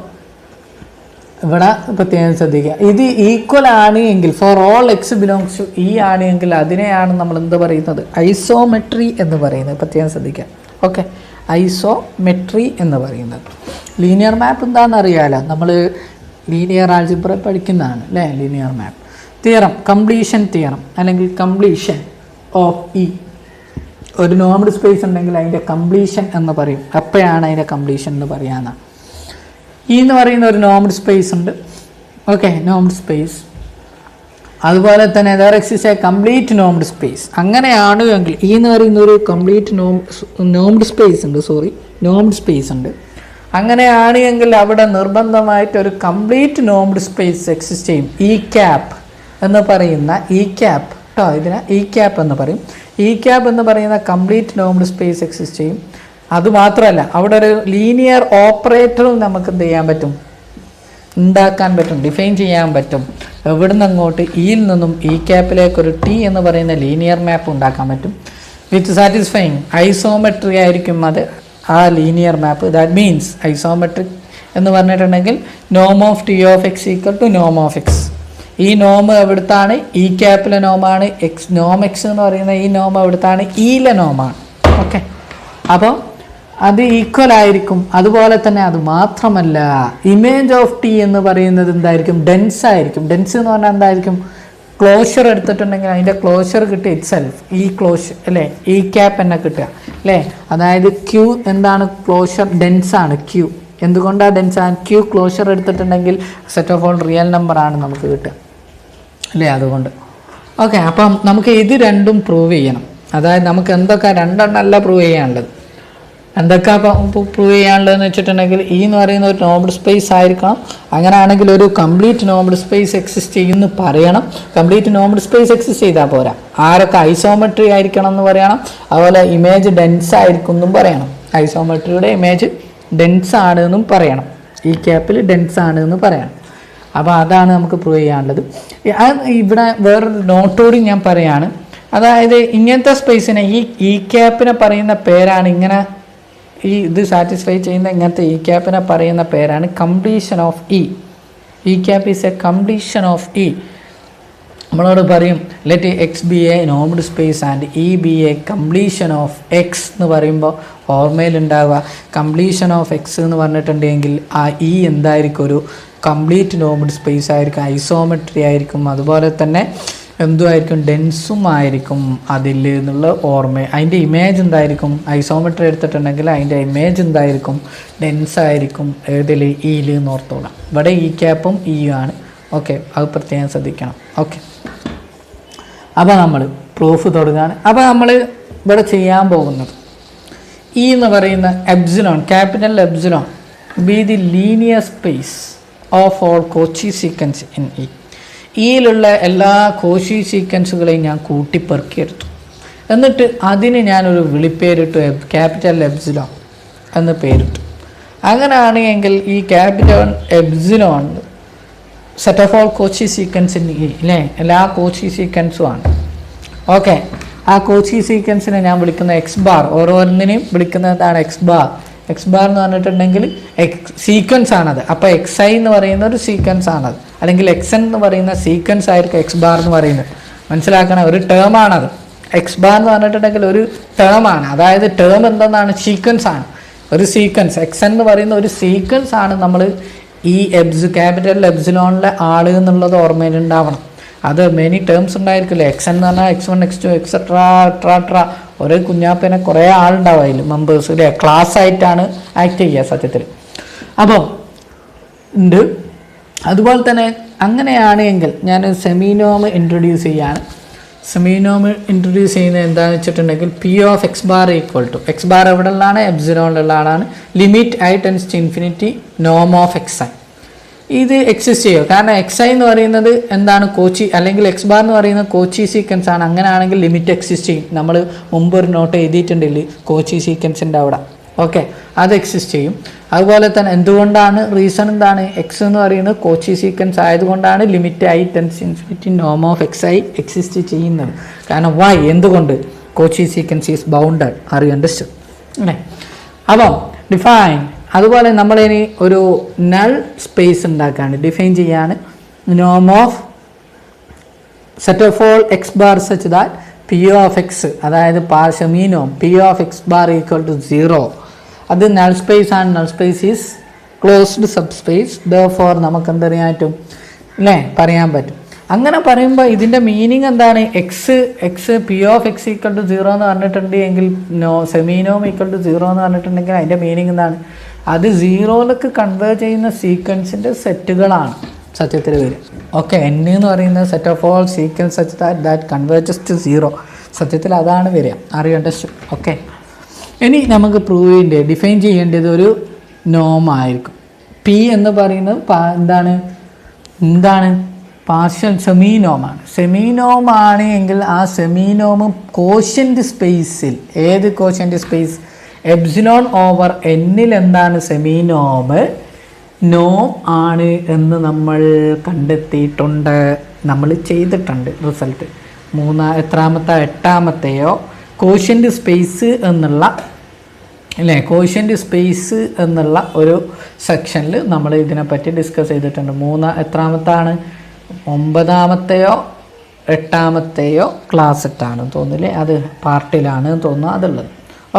ഇവിടെ പ്രത്യേകം ശ്രദ്ധിക്കുക. ഇത് ഈക്വൽ ആണ് എങ്കിൽ for all x belongs to E ആണ് എങ്കിൽ അതിനെയാണ് നമ്മൾ എന്ത് പറയുന്നത്? ഐസോമെട്രി എന്ന് പറയുന്നത്. പ്രത്യേകം ശ്രദ്ധിക്കുക. ഓക്കെ, ഐസോമെട്രി എന്ന് പറയുന്നത്. ലീനിയർ മാപ്പ് എന്താണെന്ന് അറിയാമല്ലോ, നമ്മൾ ലീനിയർ ആൾജിബ്ര പഠിക്കുന്നതാണ് അല്ലേ? Linear map theorem, completion theorem അല്ലെങ്കിൽ കംപ്ലീഷൻ ഓഫ് ഇ. ഒരു നോംഡ് സ്പേസ് ഉണ്ടെങ്കിൽ അതിൻ്റെ കംപ്ലീഷൻ എന്ന് പറയും. എപ്പോഴാണ് അതിൻ്റെ കംപ്ലീഷൻ എന്ന് പറയാമെന്നാണ്. ഇ എന്ന് പറയുന്ന ഒരു നോംഡ് സ്പേസ് ഉണ്ട്. Okay, normed space. അതുപോലെ തന്നെ there exist A complete normed space. അങ്ങനെയാണ് എങ്കിൽ ഇ എന്ന് പറയുന്ന ഒരു കംപ്ലീറ്റ് നോംഡ് സ്പേസ് ഉണ്ട്. നോംഡ് സ്പേസ് ഉണ്ട്. അങ്ങനെയാണ് എങ്കിൽ അവിടെ നിർബന്ധമായിട്ട് ഒരു കംപ്ലീറ്റ് നോംഡ് സ്പേസ് എക്സിസ്റ്റ് ചെയ്യും. ഇ ക്യാപ്പ് എന്ന് പറയുന്ന ഇതിനെ ഇ ക്യാപ്പ് എന്ന് പറയും. ഇ ക്യാപ്പ് എന്ന് പറയുന്ന കംപ്ലീറ്റ് നോംഡ് സ്പേസ് എക്സിസ്റ്റ് ചെയ്യും. അതുമാത്രമല്ല, അവിടെ ഒരു ലീനിയർ ഓപ്പറേറ്ററും നമുക്ക് എന്ത് ചെയ്യാൻ പറ്റും? ഉണ്ടാക്കാൻ പറ്റും, ഡിഫൈൻ ചെയ്യാൻ പറ്റും. എവിടുന്ന് അങ്ങോട്ട് ഇയിൽ നിന്നും ഇ ക്യാപ്പിലേക്ക് ഒരു ടി എന്ന് പറയുന്ന ലീനിയർ മാപ്പ് ഉണ്ടാക്കാൻ പറ്റും. വിത്ത് സാറ്റിസ്ഫൈങ് ഐസോമെട്രി ആയിരിക്കും അത് ആ linear map. That means isometric എന്ന് പറഞ്ഞിട്ടുണ്ടെങ്കിൽ നോം of T of x equal to നോം ഓഫ് എക്സ്. ഈ നോം എവിടുത്താണ്? ഇ ക്യാപ്പിലെ നോമാണ്. നോം എക്സ് എന്ന് പറയുന്ന ഈ നോം എവിടുത്താണ്? ഇയിലെ നോമാണ്. ഓക്കെ, അപ്പോൾ അത് ഈക്വൽ ആയിരിക്കും. അതുപോലെ തന്നെ അത് മാത്രമല്ല, ഇമേജ് ഓഫ് ടി എന്ന് പറയുന്നത് എന്തായിരിക്കും? ഡെൻസ് ആയിരിക്കും. ഡെൻസ് എന്ന് പറഞ്ഞാൽ എന്തായിരിക്കും? ക്ലോഷർ എടുത്തിട്ടുണ്ടെങ്കിൽ അതിൻ്റെ ക്ലോഷർ കിട്ടുക ഇറ്റ് സെൽഫ്, ഈ ക്ലോഷർ അല്ലേ, ഈ ക്യാപ്പ് തന്നെ കിട്ടുക അല്ലേ. അതായത് ക്യൂ എന്താണ്? ക്ലോഷർ ഡെൻസ് ആണ് ക്യൂ. എന്തുകൊണ്ടാണ് ഡെൻസ് ആണ്? ക്യൂ ക്ലോഷർ എടുത്തിട്ടുണ്ടെങ്കിൽ set of all real number ആണ് നമുക്ക് കിട്ടുക അല്ലേ. അതുകൊണ്ട് ഓക്കെ. അപ്പം നമുക്ക് ഇത് രണ്ടും പ്രൂവ് ചെയ്യണം. അതായത് നമുക്ക് എന്തൊക്കെ രണ്ടെണ്ണമല്ല പ്രൂവ് ചെയ്യാനുള്ളത്. എന്തൊക്കെ പ്രൂവ് ചെയ്യാനുള്ളതെന്ന് വെച്ചിട്ടുണ്ടെങ്കിൽ ഈ എന്ന് പറയുന്ന ഒരു നോബിൾ സ്പേസ് ആയിരിക്കണം. അങ്ങനെയാണെങ്കിൽ ഒരു കംപ്ലീറ്റ് നോബിൾ സ്പേസ് എക്സിസ്റ്റ് ചെയ്യുമെന്ന് പറയണം. കംപ്ലീറ്റ് നോബിൾ സ്പേസ് എക്സിസ്റ്റ് ചെയ്താൽ പോരാ, ആരൊക്കെ ഐസോമെട്രി ആയിരിക്കണം എന്ന് പറയണം. അതുപോലെ ഇമേജ് ഡെൻസ് ആയിരിക്കും എന്നും പറയണം. ഐസോമെട്രിയുടെ ഇമേജ് ഡെൻസ് ആണ് എന്നും പറയണം. ഈ ക്യാപ്പിൽ ഡെൻസ് ആണ് എന്ന് പറയണം. അപ്പോൾ അതാണ് നമുക്ക് പ്രൂവ് ചെയ്യാനുള്ളത്. ഇവിടെ വേറൊരു നോട്ടോടി ഞാൻ പറയാണ്. അതായത് ഇങ്ങനത്തെ സ്പേസിനെ ഈ ക്യാപ്പിനെ പറയുന്ന പേരാണ്, ഇങ്ങനെ ഇത് സാറ്റിസ്ഫൈ ചെയ്യുന്ന ഇങ്ങനത്തെ ഈ ക്യാപ്പിനെ പറയുന്ന പേരാണ് കംപ്ലീഷൻ ഓഫ് ഇ. ഈ cap is A completion of E. നമ്മളോട് പറയും let X B A Noble space and E B A completion of X എന്ന് പറയുമ്പോൾ ഓർമ്മയിലുണ്ടാവുക കംപ്ലീഷൻ ഓഫ് എക്സ് എന്ന് പറഞ്ഞിട്ടുണ്ടെങ്കിൽ ആ ഇ എന്തായിരിക്കും? ഒരു കംപ്ലീറ്റ് നോബിൾ സ്പേസ് ആയിരിക്കും, ഐസോമെട്രി ആയിരിക്കും, അതുപോലെ തന്നെ എന്തുമായിരിക്കും? ഡെൻസും ആയിരിക്കും അതിൽ എന്നുള്ള ഓർമ്മ. അതിൻ്റെ ഇമേജ് എന്തായിരിക്കും? ഐസോമെട്രി എടുത്തിട്ടുണ്ടെങ്കിൽ അതിൻ്റെ ഇമേജ് എന്തായിരിക്കും? ഡെൻസ് ആയിരിക്കും. ഏതിൽ? ഇയിൽ എന്ന് ഓർത്തോളാം. ഇവിടെ ഈ ക്യാപ്പും ഇയും ആണ്. ഓക്കെ, അത് പ്രത്യേകം ശ്രദ്ധിക്കണം. ഓക്കെ, അപ്പോൾ നമ്മൾ പ്രൂഫ് തുടങ്ങുകയാണ്. അപ്പോൾ നമ്മൾ ഇവിടെ ചെയ്യാൻ പോകുന്നത് ഇ എന്ന് പറയുന്ന epsilon, capital epsilon be the linear space of all Cauchy sequence in e. ഇയിലുള്ള എല്ലാ കോച്ചി സീക്വൻസുകളെയും ഞാൻ കൂട്ടിപ്പെറുക്കിയെടുത്തു. എന്നിട്ട് അതിന് ഞാനൊരു വിളിപ്പേരിട്ടു, ക്യാപിറ്റൽ എപ്സിലോൺ എന്ന് പേരിട്ടു. അങ്ങനെയാണെങ്കിൽ ഈ capital epsilon set of all Cauchy സീക്വൻസിന് അല്ലേ, എല്ലാ കോച്ചി സീക്വൻസും ആണ്. ഓക്കെ, ആ കോച്ചി സീക്വൻസിനെ ഞാൻ വിളിക്കുന്ന എക്സ് ബാർ. ഓരോന്നിനെയും വിളിക്കുന്നതാണ് എക്സ് ബാർ. എക്സ് ബാർ എന്ന് പറഞ്ഞിട്ടുണ്ടെങ്കിൽ സീക്വൻസ് ആണത്. അപ്പോൾ എക്സ് ഐ എന്ന് പറയുന്ന ഒരു സീക്വൻസ് ആണത്, അല്ലെങ്കിൽ എക്സ് എൻ എന്ന് പറയുന്ന സീക്വൻസ് ആയിരിക്കും എക്സ് ബാർ എന്ന് പറയുന്നത്. മനസ്സിലാക്കണം, ഒരു ടേം ആണത്. എക്സ് ബാർ എന്ന് പറഞ്ഞിട്ടുണ്ടെങ്കിൽ ഒരു ടേം ആണ്. അതായത് ടേം എന്തെന്നാണ്? സീക്വൻസ് ആണ്. ഒരു സീക്വൻസ് എക്സ് എൻ എന്ന് പറയുന്ന ഒരു സീക്വൻസ് ആണ്. നമ്മൾ ഈ ക്യാപിറ്റൽ എപ്സിലോണിലെ ആള് എന്നുള്ളത് ഓർമ്മയിലുണ്ടാവണം. അത് മെനി ടേംസ് ഉണ്ടായിരിക്കില്ല. എക്സ് എന്ന് പറഞ്ഞാൽ എക്സ് 1 എക്സ് 2 എക്സെട്രാ ഒരേ കുഞ്ഞാപ്പേനെ കുറേ ആളുണ്ടാവും അതിൽ, മെമ്പേഴ്സ് അല്ലേ. ക്ലാസ് ആയിട്ടാണ് ആക്ട് ചെയ്യുക സത്യത്തിൽ. അപ്പോൾ ഉണ്ട്. അതുപോലെ തന്നെ അങ്ങനെയാണ് എങ്കിൽ ഞാൻ സെമിനോം ഇൻട്രൊഡ്യൂസ് ചെയ്യാണ്. സെമിനോം ഇൻട്രൊഡ്യൂസ് ചെയ്യുന്നത് എന്താണെന്ന് വെച്ചിട്ടുണ്ടെങ്കിൽ p of x bar equal to, x bar എവിടെ ഉള്ളതാണ്? എപ്സിലോണിലുള്ള ആളാണ്. Limit i tends to infinity നോം ഓഫ് എക്സ് ഐ. ഇത് എക്സിസ്റ്റ് ചെയ്യും. കാരണം എക്സ് ഐ എന്ന് പറയുന്നത് എന്താണ്? കോച്ചി, അല്ലെങ്കിൽ എക്സ് ബാർ എന്ന് പറയുന്നത് കോച്ചി സീക്വൻസ് ആണ്. അങ്ങനെയാണെങ്കിൽ ലിമിറ്റ് എക്സിസ്റ്റ് ചെയ്യും. നമ്മൾ മുമ്പ് ഒരു നോട്ട് എഴുതിയിട്ടുണ്ടല്ലേ കോച്ചി സീക്വൻസിൻ്റെ അവിടെ. ഓക്കെ, അത് എക്സിസ്റ്റ് ചെയ്യും. അതുപോലെ തന്നെ എന്തുകൊണ്ടാണ്? റീസൺ എന്താണ്? എക്സ് എന്ന് പറയുന്നത് കോച്ചി സീക്വൻസ് ആയതുകൊണ്ടാണ് ലിമിറ്റ് ഐ ടെൻസ് ഇൻഫിനിറ്റി നോം ഓഫ് എക്സ് ഐ എക്സിസ്റ്റ് ചെയ്യുന്നത്. കാരണം വൈ, എന്തുകൊണ്ട്? Cauchy sequence is bounded. Are you understood അല്ലേ? അപ്പം ഡിഫൈൻ. അതുപോലെ നമ്മളിനി ഒരു നൾ സ്പേസ് ഉണ്ടാക്കുകയാണ്, ഡിഫൈൻ ചെയ്യാണ്. നോം of set of all x bar such that p of x, അതായത് seminorm p of x bar equal to 0. അത് നൾ സ്പേസ് ആണ്. Null space is closed subspace. Therefore നമുക്ക് എന്തറിയാൻ പറ്റും അല്ലേ, പറയാൻ പറ്റും. അങ്ങനെ പറയുമ്പോൾ ഇതിൻ്റെ മീനിങ് എന്താണ്? X p of x equal to 0 എന്ന് പറഞ്ഞിട്ടുണ്ടെങ്കിൽ സെമിനോം ഈക്വൽ ടു 0 എന്ന് പറഞ്ഞിട്ടുണ്ടെങ്കിൽ അതിൻ്റെ മീനിങ് എന്താണ്? അത് 0ലേക്ക് കൺവേർട്ട് ചെയ്യുന്ന സീക്വൻസിൻ്റെ സെറ്റുകളാണ് സത്യത്തിൽ വരും. ഓക്കെ, എൻ എന്ന് പറയുന്നത് set of all sequence such that converges to 0. സത്യത്തിൽ അതാണ് വരിക. അറിയണ്ടു. ഓക്കെ, ഇനി നമുക്ക് പ്രൂവ് ചെയ്യേണ്ടത്, ഡിഫൈൻ ചെയ്യേണ്ടത് ഒരു നോം ആയിരിക്കും. പി എന്ന് പറയുന്നത് എന്താണ്? പാർഷ്യൽ സെമിനോമാണ്. സെമിനോമാണ് എങ്കിൽ ആ സെമിനോം കോഷ്യൻ്റ് സ്പേസിൽ, ഏത് കോഷ്യൻ്റ് സ്പേസ്? എപ്സിലോൺ ഓവർ എന്നിൽ എന്താണ്? സെമിനോം നോം ആണ് എന്ന് നമ്മൾ കണ്ടെത്തിയിട്ടുണ്ട്, നമ്മൾ ചെയ്തിട്ടുണ്ട്. റിസൾട്ട് എട്ടാമത്തെയോ കോഷ്യൻ്റ് സ്പേസ് എന്നുള്ള അല്ലേ, കോഷ്യൻ്റ് സ്പേസ് എന്നുള്ള ഒരു സെക്ഷനിൽ നമ്മൾ ഇതിനെപ്പറ്റി ഡിസ്കസ് ചെയ്തിട്ടുണ്ട്. എത്രാമത്താണ്? 9ാമത്തെയോ 8ാമത്തെയോ ക്ലാസ് സെറ്റാണ് തോന്നില്ലേ, അത് പാർട്ടിലാണ് തോന്നുന്നു അതുള്ളത്.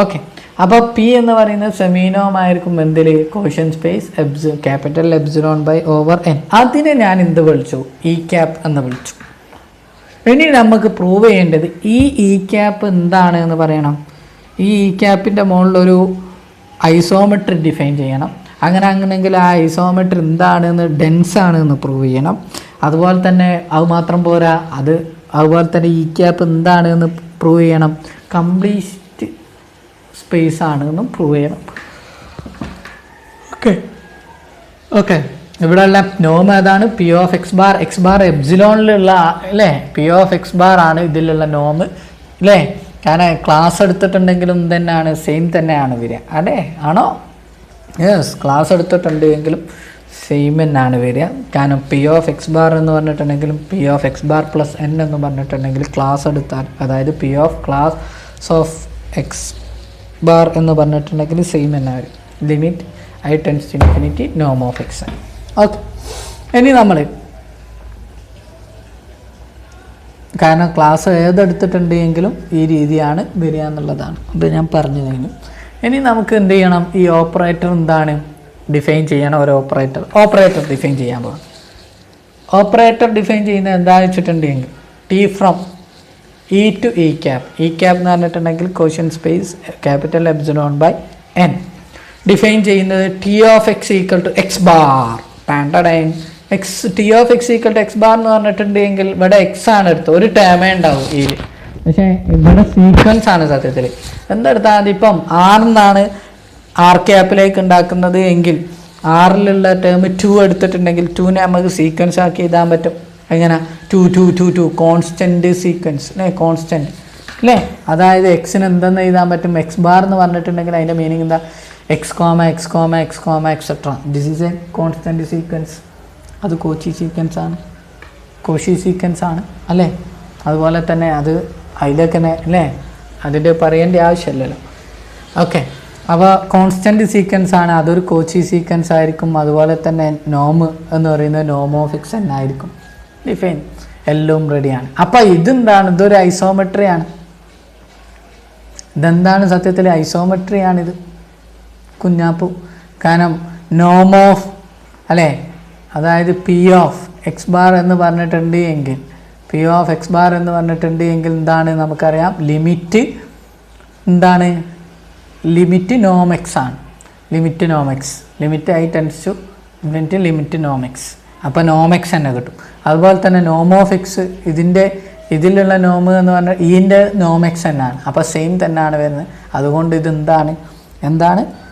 ഓക്കെ, അപ്പോൾ പി എന്ന് പറയുന്നത് സെമീനോം ആയിരിക്കും എന്തിൽ quotient space capital epsilon by over N. അതിനെ ഞാൻ എന്ത് വിളിച്ചു? ഇ ക്യാപ്പ് എന്ന് വിളിച്ചു. ഇനി നമുക്ക് പ്രൂവ് ചെയ്യേണ്ടത് ഈ ക്യാപ്പ് എന്താണ് എന്ന് പറയണം. ഈ ക്യാപ്പിൻ്റെ മുകളിലൊരു ഐസോമെട്രി ഡിഫൈൻ ചെയ്യണം. അങ്ങനെയെങ്കിൽ ആ ഐസോമെട്രി എന്താണെന്ന് ഡെൻസ് ആണെന്ന് പ്രൂവ് ചെയ്യണം. അതുപോലെ തന്നെ അത് മാത്രം പോരാ, അതുപോലെ തന്നെ ഈ ക്യാപ്പ് എന്താണെന്ന് പ്രൂവ് ചെയ്യണം. കംപ്ലീറ്റ് സ്പേസ് ആണെന്നും പ്രൂവ് ചെയ്യണം. ഓക്കെ ഇവിടെ ഉള്ള നോം ഏതാണ്? പി ഓഫ് എക്സ് ബാർ എപ്സിലോണിലുള്ള അല്ലേ, പി ഓഫ് എക്സ് ബാർ ആണ് ഇതിലുള്ള നോം അല്ലേ. കാരണം ക്ലാസ് എടുത്തിട്ടുണ്ടെങ്കിലും തന്നെയാണ് സെയിം തന്നെയാണ് വരിക അല്ലേ, ആണോ? യെസ്, ക്ലാസ് എടുത്തിട്ടുണ്ടെങ്കിലും സെയിം തന്നെയാണ് വരിക. കാരണം പി ഓഫ് എക്സ് ബാർ എന്ന് പറഞ്ഞിട്ടുണ്ടെങ്കിലും p of x bar plus n എന്ന് പറഞ്ഞിട്ടുണ്ടെങ്കിൽ ക്ലാസ് എടുത്താൽ, അതായത് p of class of x bar എന്ന് പറഞ്ഞിട്ടുണ്ടെങ്കിൽ സെയിം തന്നെ വരും. Limit i tends to infinity നോം ഓഫ് എക്സ്. ഓക്കെ, ഇനി നമ്മൾ കാരണം ക്ലാസ് ഏതെടുത്തിട്ടുണ്ടെങ്കിലും ഈ രീതിയാണ് വരിക എന്നുള്ളതാണ് ഇത് ഞാൻ പറഞ്ഞു കഴിഞ്ഞു. ഇനി നമുക്ക് എന്ത് ചെയ്യണം? ഈ ഓപ്പറേറ്റർ എന്താണ് ഡിഫൈൻ ചെയ്യണം. ഒരു ഓപ്പറേറ്റർ ഡിഫൈൻ ചെയ്യാൻ പോകണം. ഓപ്പറേറ്റർ ഡിഫൈൻ ചെയ്യുന്നത് എന്താണെന്ന് വെച്ചിട്ടുണ്ടെങ്കിൽ T from E to E cap എന്ന് പറഞ്ഞിട്ടുണ്ടെങ്കിൽ quotient space capital epsilon by n. Define ചെയ്യുന്നത് T of x equal to x bar. T of x equal to x bar എന്ന് പറഞ്ഞിട്ടുണ്ടെങ്കിൽ ഇവിടെ എക്സ് ആണ് എടുത്തത്, ഒരു ടേമേ ഉണ്ടാവും ഈ. പക്ഷേ ഇവിടെ സീക്വൻസ് ആണ് സത്യത്തിൽ. എന്തെടുത്താൽ മതി, ഇപ്പം ആറിന്നാണ് ആർ ക്യാപ്പിലേക്ക് ഉണ്ടാക്കുന്നത് എങ്കിൽ ആറിലുള്ള ടേം 2 എടുത്തിട്ടുണ്ടെങ്കിൽ 2നെ നമുക്ക് സീക്വൻസ് ആക്കി എഴുതാൻ പറ്റും. എങ്ങനെ? 2 കോൺസ്റ്റൻറ്റ് സീക്വൻസ് അല്ലേ, കോൺസ്റ്റൻറ്റ് അല്ലേ. അതായത് എക്സിന് എന്തെന്ന് എഴുതാൻ പറ്റും? എക്സ് ബാർ എന്ന് പറഞ്ഞിട്ടുണ്ടെങ്കിൽ അതിൻ്റെ മീനിങ് എന്താ? X comma etcetera. This is A constant sequence. അത് കോച്ചി സീക്വൻസ് ആണ് അല്ലേ. അതുപോലെ തന്നെ അത് അതിലേക്ക് തന്നെ അല്ലേ, അതിൻ്റെ പറയേണ്ട ആവശ്യമില്ലല്ലോ. ഓക്കെ, അപ്പോൾ കോൺസ്റ്റൻറ്റ് സീക്വൻസ് ആണ്, അതൊരു കോച്ചി സീക്വൻസ് ആയിരിക്കും. അതുപോലെ തന്നെ നോം എന്ന് പറയുന്നത് നോം ഓഫ് എക്സ് എൻ ആയിരിക്കും. ഡിഫൈൻ എല്ലാം റെഡിയാണ്. അപ്പോൾ ഇതെന്താണ്? ഇതൊരു ഐസോമെട്രിയാണ്. ഇതെന്താണ് സത്യത്തിൽ? ഐസോമെട്രിയാണിത് കുഞ്ഞാപ്പു. കാരണം നോം ഓഫ് അല്ലേ, അതായത് പി ഓഫ് എക്സ് ബാർ എന്ന് പറഞ്ഞിട്ടുണ്ട് എങ്കിൽ എന്താണ് നമുക്കറിയാം? ലിമിറ്റ് എന്താണ്? ലിമിറ്റ് നോം എക്സ് ആണ്. Limit i tends to infinity limit നോം എക്സ്. അപ്പോൾ നോം എക്സ് തന്നെ കിട്ടും. അതുപോലെ തന്നെ നോം ഓഫ് എക്സ് ഇതിലുള്ള നോം എന്ന് പറഞ്ഞാൽ ഇതിൻ്റെ നോം എക്സ് തന്നെയാണ്. അപ്പോൾ സെയിം തന്നെയാണ് വരുന്നത്. അതുകൊണ്ട് ഇത്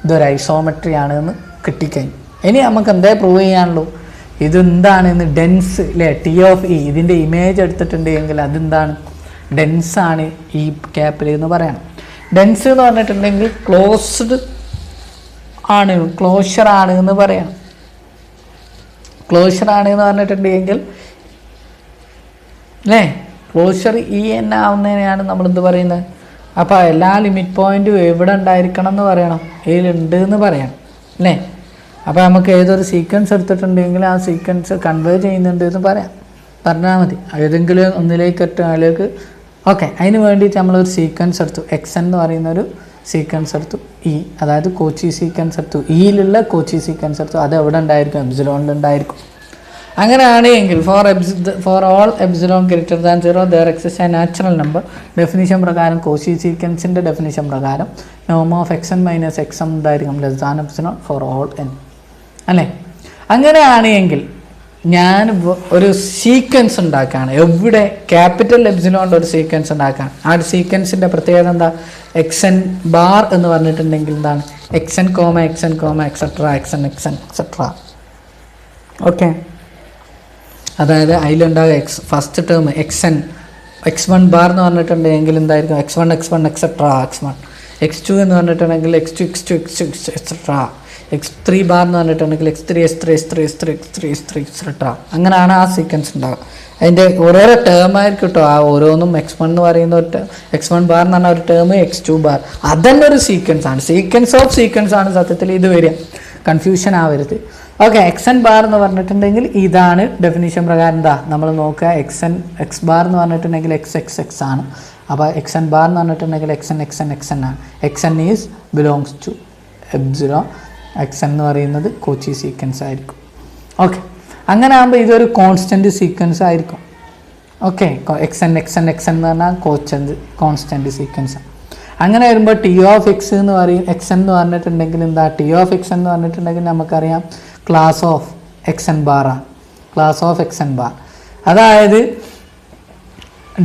ഇതൊരു ഐസോമെട്രി ആണ് എന്ന് കിട്ടിക്കഴിഞ്ഞു. ഇനി നമുക്ക് എന്തേ പ്രൂവ് ചെയ്യാനുള്ളൂ? ഇതെന്താണെന്ന് ഡെൻസ് അല്ലേ, ടി ഓഫ് ഇ ഇതിൻ്റെ ഇമേജ് എടുത്തിട്ടുണ്ടെങ്കിൽ അതെന്താണ്? ഡെൻസാണ് ഈ ക്യാപ്പിൽ എന്ന് പറയണം. ഡെൻസ് എന്ന് പറഞ്ഞിട്ടുണ്ടെങ്കിൽ ക്ലോഷർ ആണ് എന്ന് പറയണം. ക്ലോഷർ ആണ് എന്ന് പറഞ്ഞിട്ടുണ്ടെങ്കിൽ അല്ലേ, ക്ലോഷർ ഇ എൻ ആവുന്നതിനെയാണ് നമ്മളെന്ത് പറയുന്നത്? അപ്പോൾ എല്ലാ ലിമിറ്റ് പോയിൻറ്റും എവിടെ ഉണ്ടായിരിക്കണം എന്ന് പറയണം, ഇതിലുണ്ട് എന്ന് പറയണം അല്ലേ. അപ്പോൾ നമുക്ക് ഏതൊരു സീക്വൻസ് എടുത്തിട്ടുണ്ടെങ്കിൽ ആ സീക്വൻസ് കൺവേ ചെയ്യുന്നുണ്ട് എന്ന് പറഞ്ഞാൽ മതി. ഏതെങ്കിലും ഒന്നിലേക്ക് അതിലേക്ക്. ഓക്കെ, അതിന് വേണ്ടിയിട്ട് നമ്മളൊരു സീക്വൻസ് എടുത്തു. എക്സ് എന്ന് പറയുന്നൊരു സീക്വൻസ് എടുത്തു. അതായത് കോച്ചി സീക്വൻസ് എടുത്തു. ഇയിലുള്ള കോച്ചി സീക്വൻസ് എടുത്തു. അത് എവിടെ ഉണ്ടായിരിക്കും? എപ്സിലോണിലുണ്ടായിരിക്കും. അങ്ങനെയാണെങ്കിൽ for all epsilon greater than 0 there exist a natural number. Definition പ്രകാരം കോച്ചി സീക്വൻസിൻ്റെ ഡെഫിനിഷൻ പ്രകാരം നോം of x n minus x m എന്തായിരിക്കും? Less than epsilon for all n അല്ലേ. അങ്ങനെയാണെങ്കിൽ ഞാൻ ഒരു സീക്വൻസ് ഉണ്ടാക്കുകയാണ്. എവിടെ? ക്യാപിറ്റൽ എപ്സിലോണിൻ്റെ ഒരു സീക്വൻസ് ഉണ്ടാക്കുകയാണ്. ആ സീക്വൻസിൻ്റെ പ്രത്യേകത എന്താ? എക്സ് എൻ ബാർ എന്ന് പറഞ്ഞിട്ടുണ്ടെങ്കിൽ എന്താണ്? X n comma etcetera. Okay, അതായത് അതിലുണ്ടാകുക ഫസ്റ്റ് ടേം x1 ബാർ എന്ന് പറഞ്ഞിട്ടുണ്ടെങ്കിൽ എന്തായിരിക്കും? x1 എക്സെട്ര x2 എന്ന് പറഞ്ഞിട്ടുണ്ടെങ്കിൽ x2 എക്സെട്ര. x3 ബാർ എന്ന് പറഞ്ഞിട്ടുണ്ടെങ്കിൽ x3 എക്സെട്ര. അങ്ങനെയാണ് ആ സീക്വൻസ് ഉണ്ടാകുക. അതിൻ്റെ ഓരോരോ ടേം ആയിരിക്കും കേട്ടോ. ആ ഓരോന്നും x1 എന്ന് പറയുന്ന ഒരു x1 ബാർ എന്ന് പറഞ്ഞ ഒരു ടേം, x2 ബാർ അതന്നെ ഒരു സീക്വൻസ് ആണ്. സീക്വൻസ് ആണ് സത്യത്തിൽ ഇത് വരിക. കൺഫ്യൂഷൻ ആവരുത്. ഓക്കെ, എക്സ് എൻ ബാർ എന്ന് പറഞ്ഞിട്ടുണ്ടെങ്കിൽ ഇതാണ് ഡെഫിനിഷൻ പ്രകാരം. എന്താ നമ്മൾ നോക്കുക? എക്സ് ബാർ എന്ന് പറഞ്ഞിട്ടുണ്ടെങ്കിൽ എക്സ് ആണ്. അപ്പോൾ എക്സ് എൻ ബാർ എന്ന് പറഞ്ഞിട്ടുണ്ടെങ്കിൽ എക്സ് എൻ ആണ്. X n is belongs to epsilon. X n എന്ന് പറയുന്നത് കോച്ചി സീക്വൻസ് ആയിരിക്കും. ഓക്കെ, അങ്ങനെ ആകുമ്പോൾ ഇതൊരു കോൺസ്റ്റൻറ്റ് സീക്വൻസ് ആയിരിക്കും. ഓക്കെ, എക്സ് എൻ എന്ന് പറഞ്ഞാൽ കോൺസ്റ്റൻറ്റ് സീക്വൻസ്. അങ്ങനെ വരുമ്പോൾ ടി ഓഫ് എക്സ് എന്ന് പറയും, എക്സ് എന്ന് പറഞ്ഞിട്ടുണ്ടെങ്കിൽ എന്താ, ടി ഓഫ് എക്സ് എന്ന് പറഞ്ഞിട്ടുണ്ടെങ്കിൽ നമുക്കറിയാം ക്ലാസ് ഓഫ് എക്സ് എൻ ബാറാണ്. Class of x n bar, അതായത്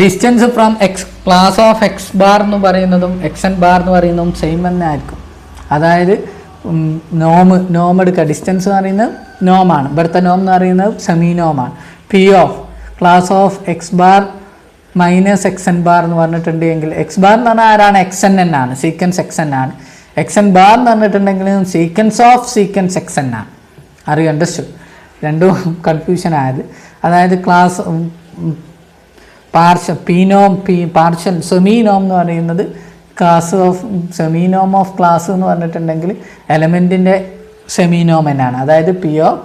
distance from x, class of x bar എന്ന് പറയുന്നതും എക്സ് എൻ ബാർ എന്ന് പറയുന്നതും സെയിം തന്നെ ആയിരിക്കും. അതായത് നോം എടുക്കുക, ഡിസ്റ്റൻസ് എന്ന് പറയുന്നത് നോമാണ്, ഇവിടുത്തെ നോം എന്ന് പറയുന്നത് സെമി നോമാണ്. P of class of x bar minus x n bar എന്ന് പറഞ്ഞിട്ടുണ്ടെങ്കിൽ, എക്സ് ബാർ എന്ന് പറഞ്ഞാൽ ആരാണ്, എക്സ് എൻ എൻ ആണ്, സീക്വൻസ് എക്സ് എൻ ആണ്. എക്സ് എൻ ബാർ എന്ന് പറഞ്ഞിട്ടുണ്ടെങ്കിൽ sequence of sequence x n ആണ്. അറിയാം, അണ്ടർസ്റ്റുഡ്? രണ്ടും കൺഫ്യൂഷൻ ആയത്. അതായത് ക്ലാസ് പാർഷ്യൽ പാർഷ്യൽ സെമീനോം എന്ന് പറയുന്നത് ക്ലാസ് ഓഫ് സെമീനോം ഓഫ് ക്ലാസ് എന്ന് പറഞ്ഞിട്ടുണ്ടെങ്കിൽ എലമെൻറ്റിൻ്റെ സെമീനോമെനാണ്. അതായത് p of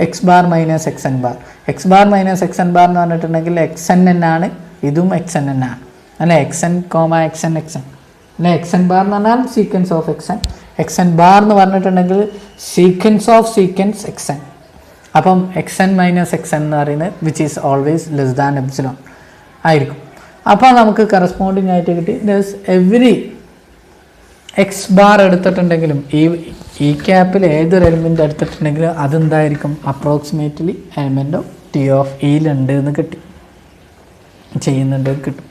x bar minus x n bar. X bar minus x n bar എന്ന് പറഞ്ഞിട്ടുണ്ടെങ്കിൽ എക്സ് എൻ എൻ ആണ്, ഇതും എക്സ് എൻ എൻ ആണ് അല്ലേ. X n comma x n അല്ലെ. എക്സ് എൻ ബാർ എന്ന് പറഞ്ഞാൽ sequence of x n. X n bar എന്ന് പറഞ്ഞിട്ടുണ്ടെങ്കിൽ sequence of sequence x n. അപ്പം x n minus x n എന്ന് പറയുന്നത് which is always less than epsilon ആയിരിക്കും. അപ്പോൾ നമുക്ക് കറസ്പോണ്ടിങ് ആയിട്ട് കിട്ടി എവരി എക്സ് ബാർ എടുത്തിട്ടുണ്ടെങ്കിലും ഈ ക്യാപ്പിൽ ഏതൊരു എലിമെൻ്റ് എടുത്തിട്ടുണ്ടെങ്കിലും അതെന്തായിരിക്കും, approximately element of T of ഇയിലുണ്ട് എന്ന് ചെയ്യുന്നുണ്ട് കിട്ടും.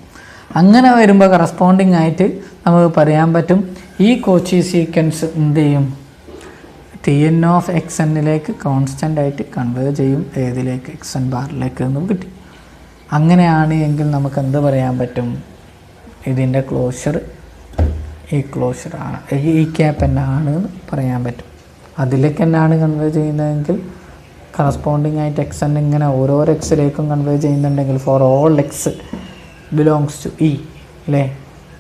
അങ്ങനെ വരുമ്പോൾ കറസ്പോണ്ടിങ് ആയിട്ട് നമുക്ക് പറയാൻ പറ്റും ഈ കോച്ചി സീക്വൻസ് എന്ത് ചെയ്യും, ടി എൻ ഓഫ് എക്സ് എന്നിലേക്ക് കോൺസ്റ്റൻ്റ് ആയിട്ട് കൺവേർട്ട് ചെയ്യും ഏതിലേക്ക്, എക്സ് എൻ ബാറിലേക്ക് എന്ന് കിട്ടി. അങ്ങനെയാണ് എങ്കിൽ നമുക്ക് എന്ത് പറയാൻ പറ്റും, ഇതിൻ്റെ ക്ലോഷർ ഈ ക്ലോഷറാണ്, ഈ ക്യാപ്പ് എന്നാണ് എന്ന് പറയാൻ പറ്റും. അതിലേക്ക് എന്നാണ് കൺവേർട്ട് ചെയ്യുന്നതെങ്കിൽ കറസ്പോണ്ടിങ് ആയിട്ട് എക്സ് എൻ ഇങ്ങനെ ഓരോ എക്സിലേക്കും കൺവേർട്ട് ചെയ്യുന്നുണ്ടെങ്കിൽ for all x belongs to E അല്ലേ.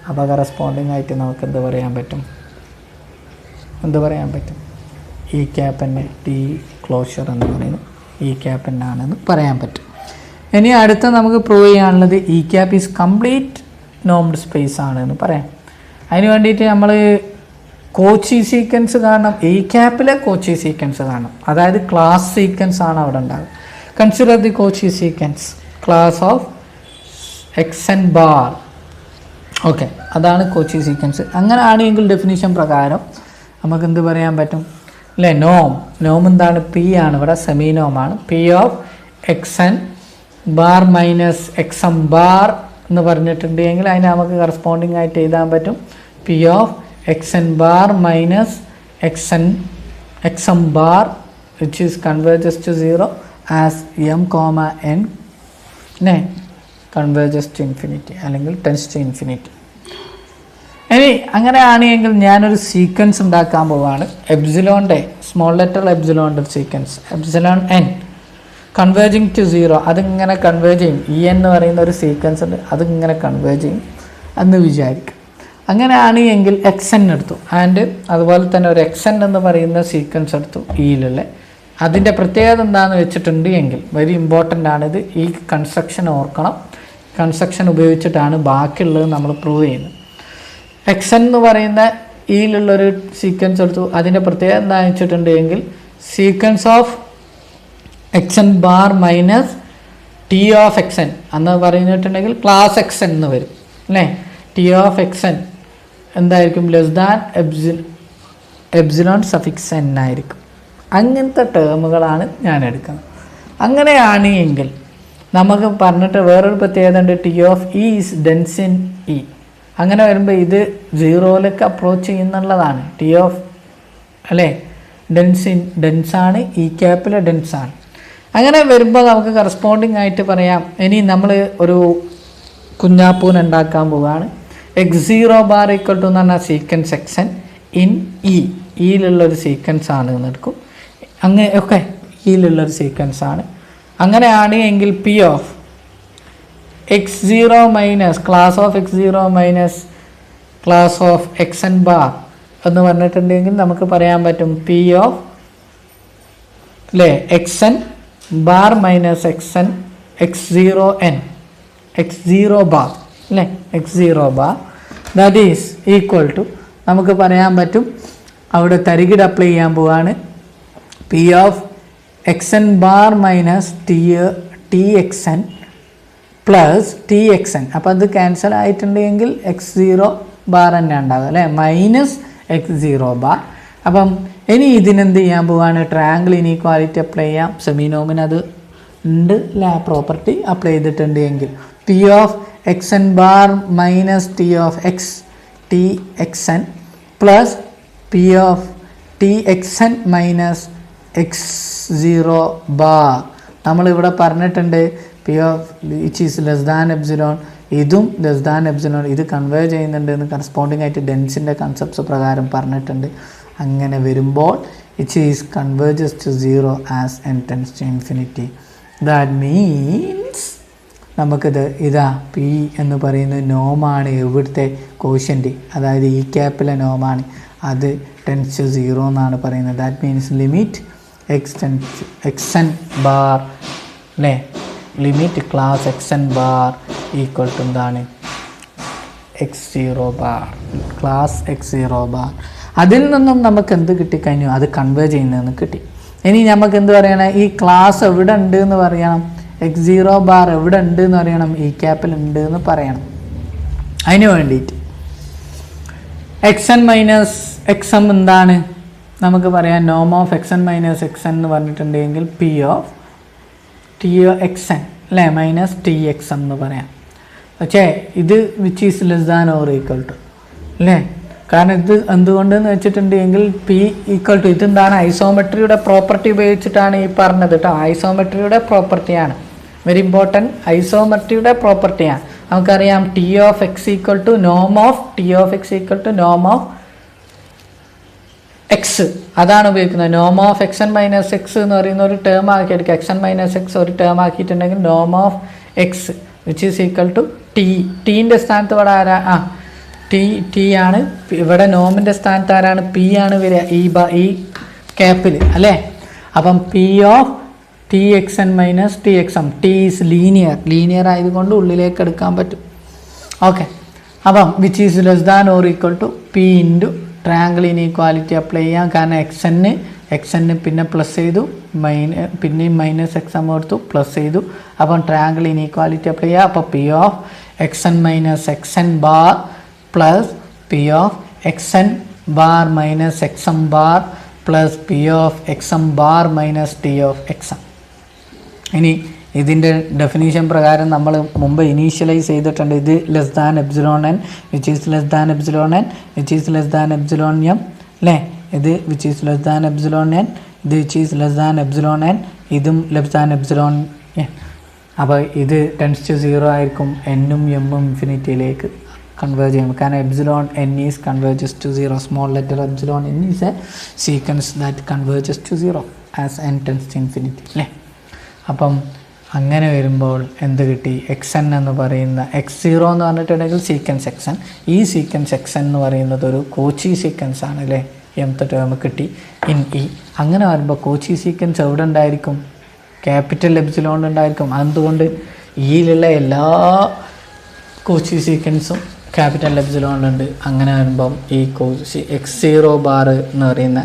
അപ്പോൾ കറസ്പോണ്ടിങ് ആയിട്ട് നമുക്ക് എന്ത് പറയാൻ പറ്റും, ഈ ക്യാപ്പ് എന്നെ ടി ക്ലോഷർ എന്ന് പറയുന്നത് ഈ ക്യാപ്പ് എന്നാണെന്ന് പറയാൻ പറ്റും. ഇനി അടുത്ത നമുക്ക് പ്രൂവ് ചെയ്യാനുള്ളത് ഈ cap is complete normed space ആണ് എന്ന് പറയാം. അതിന് വേണ്ടിയിട്ട് നമ്മൾ കോച്ചി സീക്വൻസ് കാണണം, ഈ ക്യാപ്പിലെ കോച്ചി സീക്വൻസ് കാണണം. അതായത് ക്ലാസ് സീക്വൻസ് ആണ് അവിടെ ഉണ്ടാകുക. Consider the Cauchy sequence class of x n bar. Okay, അതാണ് കോച്ചി സീക്വൻസ്. അങ്ങനെ ആണെങ്കിൽ ഡെഫിനിഷൻ പ്രകാരം നമുക്ക് എന്ത് പറയാൻ പറ്റും അല്ലേ, നോം എന്താണ്, പി ആണ്, ഇവിടെ സെമീനോമാണ്. P of x n bar minus x m bar എന്ന് പറഞ്ഞിട്ടുണ്ടെങ്കിൽ അതിന് നമുക്ക് കറസ്പോണ്ടിങ് ആയിട്ട് എഴുതാൻ പറ്റും p of x n bar minus x m bar which is converges to 0 as m comma n converges to infinity അല്ലെങ്കിൽ ടെൻസ് ടു ഇൻഫിനിറ്റി. ഇനി അങ്ങനെയാണെങ്കിൽ ഞാനൊരു സീക്വൻസ് ഉണ്ടാക്കാൻ പോവുകയാണ്. എപ്സിലോണിൻ്റെ സ്മോൾ ലെറ്റർ എപ്സിലോണിൻ്റെ sequence epsilon n converging to 0, അതിങ്ങനെ converge ചെയ്യും. ഇ എന്ന് പറയുന്ന ഒരു സീക്വൻസ് ഉണ്ട്, അതിങ്ങനെ കൺവേർജ് ചെയ്യും എന്ന് വിചാരിക്കും. അങ്ങനെയാണ് എങ്കിൽ എക്സ് എൻ എടുത്തു ആൻഡ് അതുപോലെ തന്നെ ഒരു എക്സ് എൻ എന്ന് പറയുന്ന സീക്വൻസ് എടുത്തു ഇയിലുള്ള. അതിൻ്റെ പ്രത്യേകത എന്താണെന്ന് വെച്ചിട്ടുണ്ട് എങ്കിൽ വെരി ഇമ്പോർട്ടൻ്റ് ആണിത്. ഈ കൺസ്ട്രക്ഷൻ ഓർക്കണം. കൺസ്ട്രക്ഷൻ ഉപയോഗിച്ചിട്ടാണ് ബാക്കിയുള്ളത് നമ്മൾ പ്രൂവ് ചെയ്യുന്നത്. എക്സ് എൻ എന്ന് പറയുന്ന ഇയിലുള്ളൊരു സീക്വൻസ് എടുത്തു. അതിൻ്റെ പ്രത്യേകത എന്താണെന്ന് വെച്ചിട്ടുണ്ട് എങ്കിൽ sequence of x n bar minus T of x n എന്ന് പറഞ്ഞിട്ടുണ്ടെങ്കിൽ ക്ലാസ് എക്സ് എൻ എന്ന് വരും അല്ലേ. ടി ഓഫ് എക്സ് എൻ എന്തായിരിക്കും, less than epsilon suffix N ആയിരിക്കും. അങ്ങനത്തെ ടേമുകളാണ് ഞാൻ എടുക്കുന്നത്. അങ്ങനെയാണ് എങ്കിൽ നമുക്ക് പറഞ്ഞിട്ട് വേറൊരു പ്രത്യേകത ഉണ്ട്, T of E is dense in E. അങ്ങനെ വരുമ്പോൾ ഇത് 0ലേക്ക് അപ്രോച്ച് ചെയ്യുന്നുള്ളതാണ്. ടി ഓഫ് അല്ലേ ഡെൻസാണ്, ഈ ക്യാപ്പിലെ ഡെൻസാണ്. അങ്ങനെ വരുമ്പോൾ നമുക്ക് കറസ്പോണ്ടിങ് ആയിട്ട് പറയാം. ഇനി നമ്മൾ ഒരു കുഞ്ഞാപ്പൂൻ ഉണ്ടാക്കാൻ പോവുകയാണ്. x0 ബാർ ഈക്വൽ ടു എന്ന് പറഞ്ഞാൽ സീക്വൻസ് എക്സ് എൻ ഇൻ ഇയിലുള്ളൊരു സീക്വൻസ് ആണ് എന്ന് എടുക്കും. അങ്ങനെ ഒക്കെ ഇയിലുള്ളൊരു സീക്വൻസ് ആണ്. അങ്ങനെയാണ് എങ്കിൽ p of x0 minus class of x0 minus class of x n bar എന്ന് പറഞ്ഞിട്ടുണ്ടെങ്കിൽ നമുക്ക് പറയാൻ പറ്റും പി ഓഫ് അല്ലേ x n bar minus x n x0 bar അല്ലേ, x0 bar that is equal to നമുക്ക് പറയാൻ പറ്റും അവിടെ തരികിട അപ്ലൈ ചെയ്യാൻ പോവാണ് p of x n bar minus T x n plus t x n. അപ്പോൾ അത് ക്യാൻസൽ ആയിട്ടുണ്ടെങ്കിൽ x0 ബാർ തന്നെ ഉണ്ടാകും അല്ലേ, മൈനസ് x0 ബാർ. അപ്പം ഇനി ഇതിനെന്ത് ചെയ്യാൻ പോവാണ്, ട്രയാങ്കിൾ ഇനീക്വാലിറ്റി അപ്ലൈ ചെയ്യാം. സെമിനോമിന് അത് ഉണ്ട് അല്ലേ, പ്രോപ്പർട്ടി അപ്ലൈ ചെയ്തിട്ടുണ്ട് എങ്കിൽ p of x n bar minus T of X T x n plus p of T x n minus x0 bar. നമ്മളിവിടെ പറഞ്ഞിട്ടുണ്ട് P of which is less than epsilon, ഇതും less than epsilon, ഇത് convey ചെയ്യുന്നുണ്ട് എന്ന് corresponding ആയിട്ട് ഡെൻസിൻ്റെ concepts പ്രകാരം പറഞ്ഞിട്ടുണ്ട്. അങ്ങനെ വരുമ്പോൾ it is converges to 0 as n tends to infinity. That means നമുക്കിത് ഇതാ പി എന്ന് പറയുന്നത് നോമാണ്, ഇവിടുത്തെ കോഷ്യൻ്റ്, അതായത് ഈ ക്യാപ്പിലെ നോമാണ്, അത് ടെൻസ് ടു 0 എന്നാണ് പറയുന്നത്. That means limit x n bar അല്ലേ, limit class x n bar equal to എന്താണ് x0 bar, class x0 bar. അതിൽ നിന്നും നമുക്ക് എന്ത് കിട്ടിക്കഴിഞ്ഞു, അത് കൺവേ ചെയ്യുന്നതെന്ന് കിട്ടി. ഇനി നമുക്ക് എന്ത് പറയണം, ഈ ക്ലാസ് എവിടെ ഉണ്ട് എന്ന് പറയണം, x0 ബാർ എവിടെ ഉണ്ട് എന്ന് പറയണം, ഈ ക്യാപ്പിൽ ഉണ്ട് എന്ന് പറയണം. അതിന് വേണ്ടിയിട്ട് x n minus x m എന്താണ് നമുക്ക് പറയാം, നോം of x n minus x n എന്ന് പറഞ്ഞിട്ടുണ്ടെങ്കിൽ p of T x n അല്ലേ മൈനസ് ടി എക്സ് എം എന്ന് പറയാം. പക്ഷേ ഇത് which is less than or equal to അല്ലേ, കാരണം ഇത് എന്തുകൊണ്ടെന്ന് വെച്ചിട്ടുണ്ടെങ്കിൽ പി ഈക്വൽ ടു ഇതെന്താണ്, ഐസോമെട്രിയുടെ പ്രോപ്പർട്ടി ഉപയോഗിച്ചിട്ടാണ് ഈ പറഞ്ഞത് കേട്ടോ. ഐസോമെട്രിയുടെ പ്രോപ്പർട്ടിയാണ്, വെരി ഇമ്പോർട്ടൻറ്റ്, ഐസോമെട്രിയുടെ പ്രോപ്പർട്ടിയാണ്. നമുക്കറിയാം T of x equal to നോം of T of x equal to നോം ഓഫ് എക്സ്, അതാണ് ഉപയോഗിക്കുന്നത്. നോം of x n minus x എന്ന് പറയുന്ന ഒരു ടേം ആക്കി എടുക്കുക. എക്സ് എൻ മൈനസ് എക്സ് ഒരു term ആക്കിയിട്ടുണ്ടെങ്കിൽ Noam of X which is equal to T. ടീൻ്റെ സ്ഥാനത്ത് ഇവിടെ ആരാ, ടി ആണ്. ഇവിടെ നോമിൻ്റെ സ്ഥാനത്ത് ആരാണ്, പി ആണ് വരിക ഈ ക്യാപ്പിൽ അല്ലേ. അപ്പം p of T x n minus T x m, t is linear ആയതുകൊണ്ട് ഉള്ളിലേക്ക് എടുക്കാൻ പറ്റും. ഓക്കെ, അപ്പം which is less than or equal to p into triangle inequality apply ചെയ്യാം. കാരണം എക്സ് എൻ പിന്നെ പ്ലസ് ചെയ്തു, പിന്നെയും മൈനസ് എക്സ് എം കൊടുത്തു, പ്ലസ് ചെയ്തു. അപ്പം ട്രയാങ്കിൾ ഇനീക്വാലിറ്റി അപ്ലൈ ചെയ്യാം. അപ്പോൾ p of x n minus x n bar plus p of x n bar minus x m bar plus p of x m bar minus T of x m. ഇനി ഇതിൻ്റെ definition പ്രകാരം നമ്മൾ മുമ്പ് initialize ചെയ്തിട്ടുണ്ട്. ഇത് less than epsilon n which is less than epsilon n which is less than epsilon m അല്ലേ, ഇത് which is less than epsilon n, ഇത് which is less than epsilon n, ഇതും ലെസ് ദാൻ എപ്സിലോൺ എൻ. അപ്പോൾ ഇത് tense to 0 ആയിരിക്കും, എന്നും എമ്മും ഇൻഫിനിറ്റിയിലേക്ക് കൺവേർജ് ചെയ്യും. കാരണം epsilon n is converges to 0, small letter epsilon n is a sequence that converges to 0 as n tends to infinity അല്ലേ. അപ്പം അങ്ങനെ വരുമ്പോൾ എന്ത് കിട്ടി, എക്സ് എൻ എന്ന് പറയുന്ന x0 എന്ന് പറഞ്ഞിട്ടുണ്ടെങ്കിൽ സീക്വൻസ് എക്സ് എൻ, ഈ സീക്വൻസ് എക്സ് എൻ എന്ന് പറയുന്നത് ഒരു കോച്ചി സീക്വൻസ് ആണ് അല്ലേ, mth ടേം കിട്ടി ഇൻ ഇ. അങ്ങനെ വരുമ്പോൾ കോച്ചി സീക്വൻസ് എവിടെ ഉണ്ടായിരിക്കും, ക്യാപിറ്റൽ എപ്സിലോൺ ഉണ്ടായിരിക്കും. അതുകൊണ്ട് ഈയിലുള്ള എല്ലാ കോച്ചി സീക്വൻസും ക്യാപിറ്റൽ എപ്സിലോണിലുണ്ട്. അങ്ങനെ വരുമ്പം ഈ കോച്ചി x0 ബാർ എന്ന് പറയുന്ന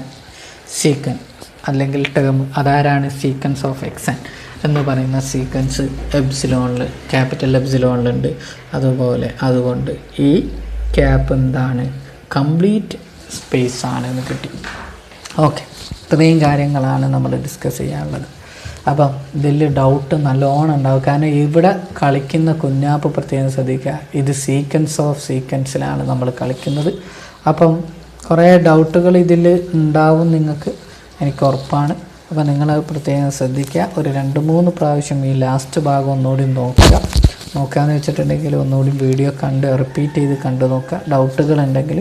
സീക്വൻസ് അല്ലെങ്കിൽ ടേം അതാരാണ്, സീക്വൻസ് ഓഫ് എക്സ് എൻ എന്ന് പറയുന്ന സീക്വൻസ് എപ്സിലോണിൽ ക്യാപിറ്റൽ എപ്സിലോണിലുണ്ട്. അതുകൊണ്ട് ഈ ക്യാപ്പ് എന്താണ്, കംപ്ലീറ്റ് സ്പേസ് ആണെന്ന് കിട്ടി. ഓക്കെ, ഇത്രയും കാര്യങ്ങളാണ് നമ്മൾ ഡിസ്കസ് ചെയ്യാനുള്ളത്. അപ്പം ഇതിൽ ഡൗട്ട് നല്ലോണം ഉണ്ടാവും. കാരണം ഇവിടെ കളിക്കുന്ന കുഞ്ഞാപ്പ് പ്രത്യേകം ശ്രദ്ധിക്കുക, ഇത് സീക്വൻസ് ഓഫ് സീക്വൻസിലാണ് നമ്മൾ കളിക്കുന്നത്. അപ്പം കുറേ ഡൗട്ടുകൾ ഇതിൽ ഉണ്ടാവും നിങ്ങൾക്ക്, എനിക്ക് ഉറപ്പാണ്. അപ്പോൾ നിങ്ങൾ പ്രത്യേകം ശ്രദ്ധിക്കുക. ഒരു 2-3 പ്രാവശ്യം ഈ ലാസ്റ്റ് ഭാഗം ഒന്നുകൂടി നോക്കുകയെന്ന് വെച്ചിട്ടുണ്ടെങ്കിൽ ഒന്നുകൂടി വീഡിയോ കണ്ട് റിപ്പീറ്റ് ചെയ്ത് കണ്ടു നോക്കുക. ഡൗട്ടുകൾ ഉണ്ടെങ്കിൽ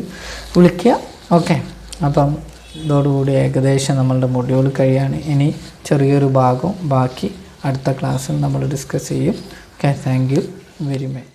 വിളിക്കുക. ഓക്കെ, അപ്പം ഇതോടുകൂടി ഏകദേശം നമ്മളുടെ മൊഡ്യൂൾ കഴിയാണ്. ഇനി ചെറിയൊരു ഭാഗം ബാക്കി അടുത്ത ക്ലാസ്സിൽ നമ്മൾ ഡിസ്കസ് ചെയ്യും. Okay, thank you very much.